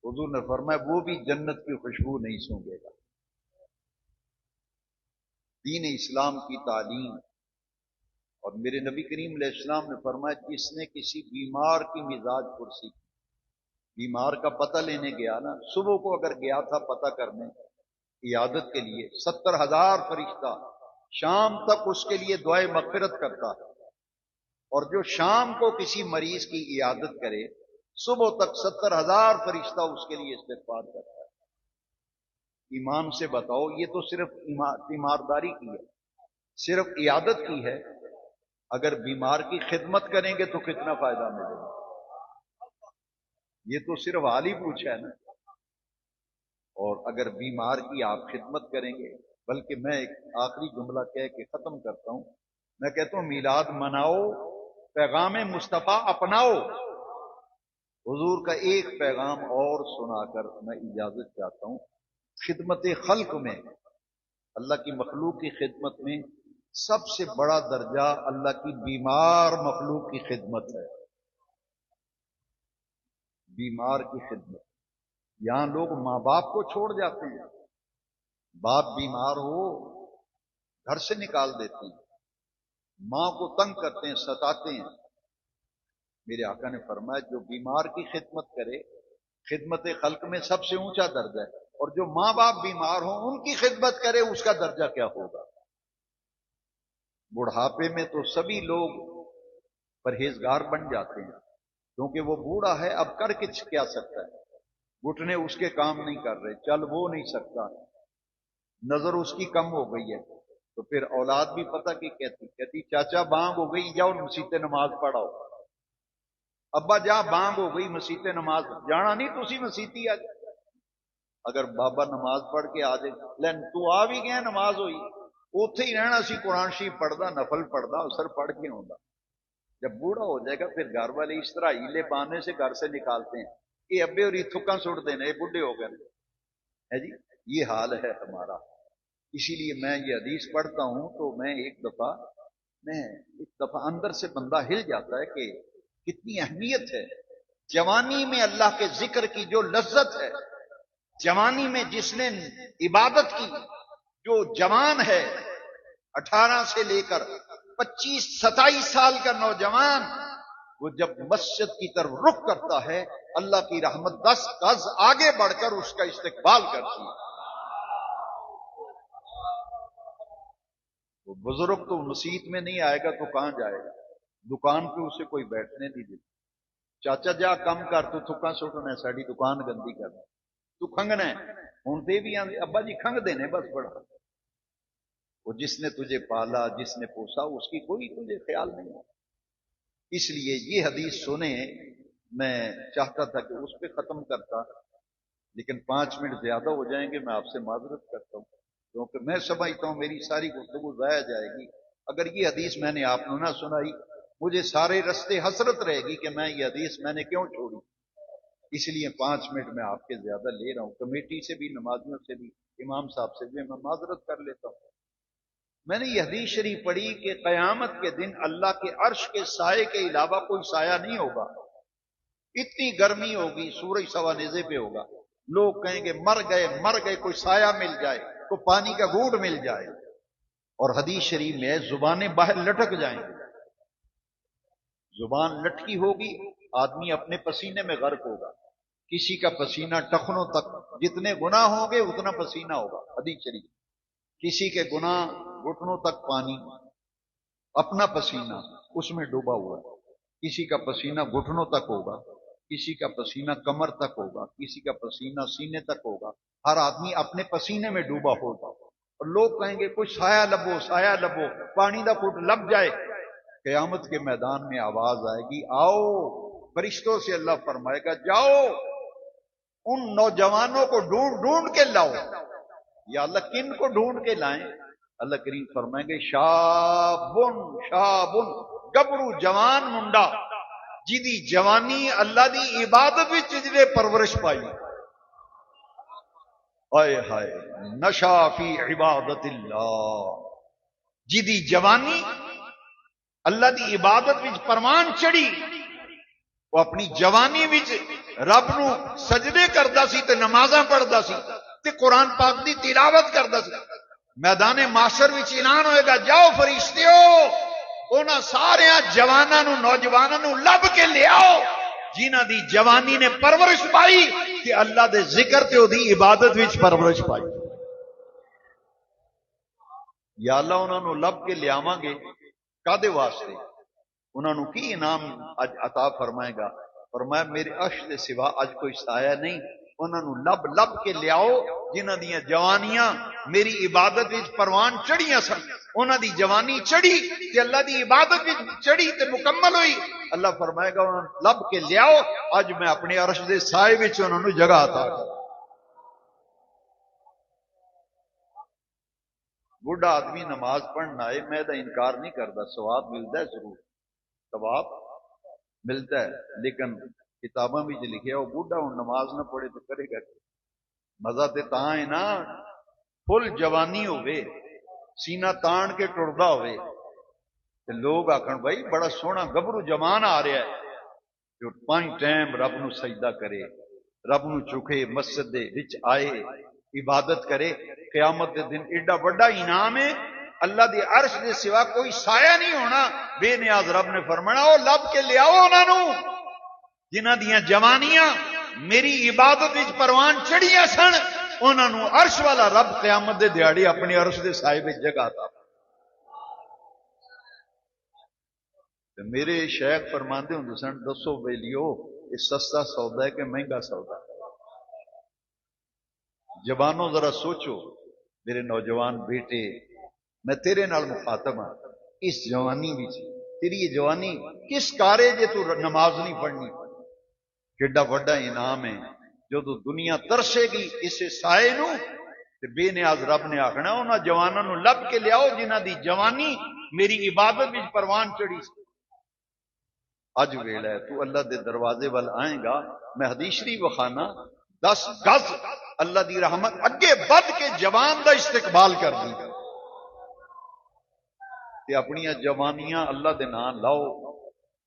حضور نے فرمایا وہ بھی جنت کی خوشبو نہیں سونگے گا۔ دین اسلام کی تعلیم، اور میرے نبی کریم علیہ السلام نے فرمایا جس نے کسی بیمار کی مزاج پرسی، بیمار کا پتہ لینے گیا نا، صبح کو اگر گیا تھا پتہ کرنے عیادت کے لیے، 70,000 فرشتہ شام تک اس کے لیے دعائے مغفرت کرتا ہے، اور جو شام کو کسی مریض کی عیادت کرے صبح تک 70,000 فرشتہ اس کے لیے استغفار کرتا ہے۔ ایمان سے بتاؤ، یہ تو صرف تیمارداری کی ہے، صرف عیادت کی ہے، اگر بیمار کی خدمت کریں گے تو کتنا فائدہ ملے گا؟ یہ تو صرف حال ہی پوچھا ہے نا۔ اور اگر بیمار کی آپ خدمت کریں گے، بلکہ میں ایک آخری جملہ کہہ کے ختم کرتا ہوں، میں کہتا ہوں میلاد مناؤ، پیغام مصطفیٰ اپناؤ۔ حضور کا ایک پیغام اور سنا کر میں اجازت چاہتا ہوں۔ خدمت خلق میں، اللہ کی مخلوق کی خدمت میں سب سے بڑا درجہ اللہ کی بیمار مخلوق کی خدمت ہے، بیمار کی خدمت۔ یہاں لوگ ماں باپ کو چھوڑ جاتے ہیں، باپ بیمار ہو گھر سے نکال دیتے ہیں، ماں کو تنگ کرتے ہیں، ستاتے ہیں۔ میرے آقا نے فرمایا جو بیمار کی خدمت کرے، خدمت خلق میں سب سے اونچا درجہ ہے، اور جو ماں باپ بیمار ہوں ان کی خدمت کرے اس کا درجہ کیا ہوگا۔ بڑھاپے میں تو سبھی لوگ پرہیزگار بن جاتے ہیں، کیونکہ وہ بوڑھا ہے، اب کر کے کیا سکتا ہے، گھٹنے اس کے کام نہیں کر رہے، چل وہ نہیں سکتا، نظر اس کی کم ہو گئی ہے، تو پھر اولاد بھی پتہ کی کہتی چاچا بانگ ہو گئی، جاؤ مسیت نماز پڑھاؤ، ابا جا بانگ ہو گئی مسیت نماز جانا نہیں، تسی مسیتی آ جا۔ اگر بابا نماز پڑھ کے آ جائے لین تو آ بھی گیا نماز ہوئی، اوتھے ہی رہنا سی، قرآن شریف پڑھدا، نفل پڑھدا، اثر پڑھ کے ہوندا۔ جب بوڑھا ہو جائے گا پھر گھر والے اس طرح ہیلے بانے سے گھر سے نکالتے ہیں، یہ ابے اور تھکا سٹ دینے، یہ بڈھے ہو گئے ہے جی، یہ حال ہے ہمارا۔ اسی لیے میں یہ حدیث پڑھتا ہوں تو میں ایک دفعہ اندر سے بندہ ہل جاتا ہے کہ کتنی اہمیت ہے جوانی میں اللہ کے ذکر کی، جو لذت ہے جوانی میں، جس نے عبادت کی، جو جوان ہے 18 سے لے کر 25-27 سال کا نوجوان، وہ جب مسجد کی طرف رخ کرتا ہے اللہ کی رحمت 10 گز آگے بڑھ کر اس کا استقبال کرتی ہے۔ وہ بزرگ تو مسجد میں نہیں آئے گا تو کہاں جائے گا، دکان پہ اسے کوئی بیٹھنے نہیں دیتا، چاچا جا کم کر تو تھکا سٹنا، ساری دکان گندی کرنا، تو کھنگنا ہے ہوں تے بھی آدھے ابا جی کھنگ دینے بس بڑا۔ وہ جس نے تجھے پالا، جس نے پوسا، اس کی کوئی تجھے خیال نہیں ہے۔ اس لیے یہ حدیث سنیں، میں چاہتا تھا کہ اس پہ ختم کرتا، لیکن 5 منٹ زیادہ ہو جائیں گے، میں آپ سے معذرت کرتا ہوں، کیونکہ میں سمجھتا ہوں میری ساری گفتگو ضائع جائے گی اگر یہ حدیث میں نے آپ نے نہ سنائی، مجھے سارے رستے حسرت رہے گی کہ میں یہ حدیث میں نے کیوں چھوڑی۔ اس لیے 5 منٹ میں آپ کے زیادہ لے رہا ہوں، کمیٹی سے بھی، نمازیوں سے بھی، امام صاحب سے بھی میں معذرت کر لیتا ہوں۔ میں نے یہ حدیث شریف پڑھی کہ قیامت کے دن اللہ کے عرش کے سائے کے علاوہ کوئی سایہ نہیں ہوگا. اتنی گرمی ہوگی، سورج سوا نیزے پہ ہوگا، لوگ کہیں گے مر گئے، کوئی سایہ مل جائے، کوئی پانی کا گھونٹ مل جائے. اور حدیث شریف میں ہے زبانیں باہر لٹک جائیں گی، زبان لٹکی ہوگی، آدمی اپنے پسینے میں غرق ہوگا. کسی کا پسینہ ٹخنوں تک، جتنے گناہ ہوں گے اتنا پسینہ ہوگا. حدیث شریف کسی کے گناہ گھٹنوں تک پانی، اپنا پسینہ اس میں ڈوبا ہوا ہے. کسی کا پسینہ گھٹنوں تک ہوگا، کسی کا پسینہ کمر تک ہوگا، کسی کا پسینہ سینے تک ہوگا. ہر آدمی اپنے پسینے میں ڈوبا ہوگا. اور لوگ کہیں گے کچھ سایہ لبو، سایہ لبو، پانی دا فٹ لب جائے. قیامت کے میدان میں آواز آئے گی، آؤ. فرشتوں سے اللہ فرمائے گا جاؤ ان نوجوانوں کو ڈھونڈ کے لاؤ. یا اللہ کن کو ڈھونڈ کے لائیں؟ اللہ کریم فرمائیں گے شابن گبرو جوان منڈا جی جوانی اللہ دی عبادت وچ جڑے پرورش پائی. ہائے ہائے نشا فی عبادت اللہ، جی جوانی اللہ دی عبادت وچ پروان چڑھی، وہ اپنی جوانی وچ رب نو سجدے کردا سی تے نمازاں پڑھدا سی تے قرآن پاک دی تلاوت کردا سی. میدان معاشر وچ اعلان ہوئے گا جاؤ فرشتیو انہاں سارے جواناں نو نوجواناں نو لب کے لے آؤ جنہاں دی جوانی نے پرورش پائی کہ اللہ دے ذکر تے او دی عبادت وچ پرورش پائی. یا اللہ انہاں نو لب کے لے آواں گے کادے واسطے؟ انہاں نو کی انعام اج عطا فرمائے گا؟ فرمایا میرے عرش دے سوا اج کوئی سایہ نہیں. انہاں نو لب کے لیاؤ جنہاں دیاں جوانیاں میری عبادت وچ پروان چڑھیاں سن. انہاں دی جوانی چڑھی تے اللہ دی عبادت وچ چڑھی تے مکمل ہوئی. اللہ فرمائے گا انہاں نو لب کے لیاؤ، اج میں اپنے عرش دے سائے وچ انہاں نو جگہ عطا کر. بوڑھا آدمی نماز پڑھنا آئے میں دا انکار نہیں کرتا، ثواب ملتا ہے، ضرور ثواب ملتا ہے، لیکن کتاباں بھی لکھیا وہ بوڑھا ہوں نماز نہ پڑھے تو کرے گا. مزہ تے تاں ہے نا فل جوانی ہوئے، سینہ تان کے ٹردا ہوئے تے لوگ آکھن بھائی بڑا سونا گبرو جوان آ رہا ہے جو 5 ٹائم رب نو سجدہ کرے، رب نو چکے، مسجد دے وچ آئے، عبادت کرے. قیامت دے دن ایڈا بڑا انعام ہے، اللہ دے عرش دے سوا کوئی سایہ نہیں ہونا. بے نیاز رب نے فرمایا او لب کے لیاؤ انہاں نو جنہاں دیاں جوانیاں میری عبادت وچ پروان چڑھیاں سن. انہاں نو عرش والا رب قیامت دے دیہاڑی اپنے عرش دے سائے وچ جگہ عطا. میرے شیخ فرماندے ہوندے سن دسو ویلیو یہ سستا سودا ہے کہ مہنگا سودا ہے؟ جوانوں ذرا سوچو، میرے نوجوان بیٹے میں تیرے نال مخاطب ہاں. اس جوانی وچ تیری یہ جوانی کس کارے جے تو نماز نہیں پڑھنی؟ کیڈا بڑا انعام ہے. جو تو دنیا ترسے گی اسے سائے نو تے بے نیاز رب نے آکھنا انہاں جواناں نو لب کے لیاؤ جنہاں دی جوانی میری عبادت وچ پروان چڑھی. اج ویلا ہے تو اللہ دے دروازے وال آئے گا، میں حدیث شریف وخانا 10 گز اللہ دی رحمت اگے بد کے جوان دا استقبال کر دی تے اپنی جوانیاں اللہ دے نام لاؤ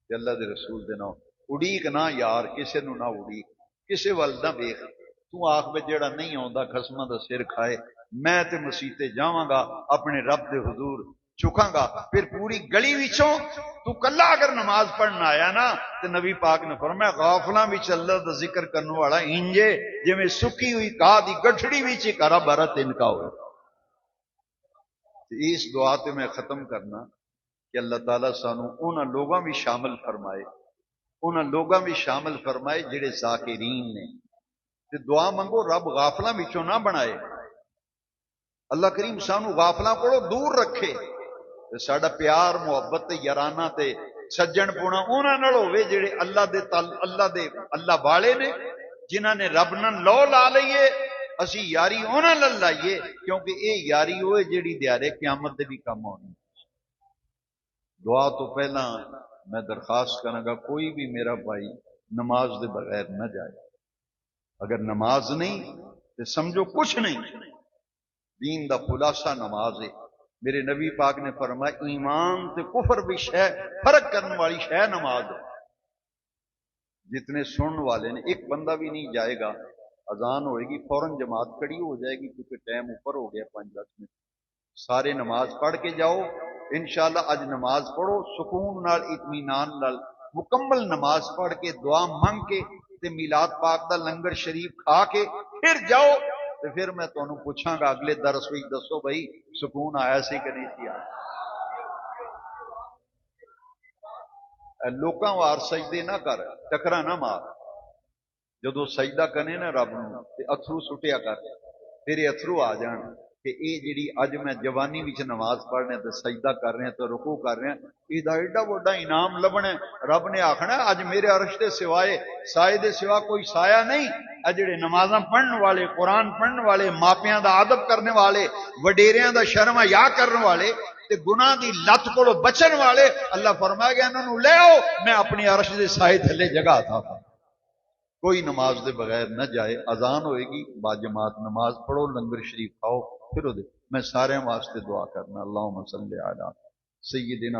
تے اللہ دے رسول دے نام اڑیک نہ یار، کسے نو نہ اڑیک، کسے ول نہ ویکھ. تو آکھ میں جیڑا نہیں آوندا خصماں دا سر کھائے، میں تے مسیتے جاواں گا اپنے رب دے حضور چکاں گا. پھر پوری گلی وچوں تو کلا اگر نماز پڑھنا آیا نا تے نبی پاک نے فرمایا غافلاں وچ اللہ دا ذکر کرنے والا انجے جویں سکی ہوئی گاہ دی گٹھڑی وچ ایک ہرا بھرا تنکا ہوئے. اس دعا تے میں ختم کرنا کہ اللہ تعالیٰ سانو انہاں لوگاں بھی شامل فرمائے، انہاں لوگاں بھی شامل فرمائے جڑے ذاکرین نے. تے دعا منگو رب غافلاں وچوں نہ بنائے. اللہ کریم سانو غافلاں کولوں دور رکھے تے ساڈا پیار محبت تے یارانہ تے سجن پونا انہاں نال ہوے جڑے اللہ والے نے، جنہاں نے رب نال لو لا لئیے. اسی یاری انہاں نال لائیے کیونکہ اے یاری ہوئے جڑی دیارے قیامت دے بھی کم ہونی. دعا تو پہلا میں درخواست کروں گا کوئی بھی میرا بھائی نماز دے بغیر نہ جائے. اگر نماز نہیں تو سمجھو کچھ نہیں. دین دا خلاصہ نماز ہے. میرے نبی پاک نے فرمایا ایمان تے کفر بھی شے فرق کرنے والی شے نماز ہے۔ جتنے سننے والے نے ایک بندہ بھی نہیں جائے گا، اذان ہوئے گی فوراً جماعت کھڑی ہو جائے گی کیونکہ ٹائم اوپر ہو گیا 5-10 منٹ، سارے نماز پڑھ کے جاؤ انشاءاللہ۔ اج نماز پڑھو سکون نال اطمینان نال، مکمل نماز پڑھ کے دعا مانگ کے تے میلاد پاک دا لنگر شریف کھا کے پھر جاؤ، تے پھر میں تانوں پوچھاں گا اگلے درس وچ دسو بھائی سکون آیا سی کہ نہیں سی آیا۔ لوکاں وار سجدے نہ کر، ٹکرا نہ مار۔ جدو سجدہ کرنے نا رب نو تے اتھرو سٹیا کر، تیرے اتھرو آ جان کہ اے جڑی اج میں جوانی وچ نماز پڑھنے تے سجدہ کر رہے ہیں تے رکوع کر رہے ہیں، ایدا ایڈا بڑا انعام لبنا ہے۔ رب نے آکھنا اج میرے عرش دے سوائے سائے دے سوا کوئی سایہ نہیں۔ اے جڑے نمازاں پڑھن والے، قرآن پڑھن والے، ماپیاں دا ادب کرنے والے، وڈیریاں دا شرم حیا کرنے والے تے گناہ دی لت کولوں بچن والے، اللہ فرمائے گا انہاں نوں لے آؤ میں اپنی عرش دے سائے تھلے جگہ عطا فرماؤں۔ کوئی نماز دے بغیر نہ جائے، اذان ہوئے گی با جماعت نماز پڑھو، لنگر شریف کھاؤ، پھر میں سارے واسطے دعا کرنا۔ اللہم صلی علی سیدنا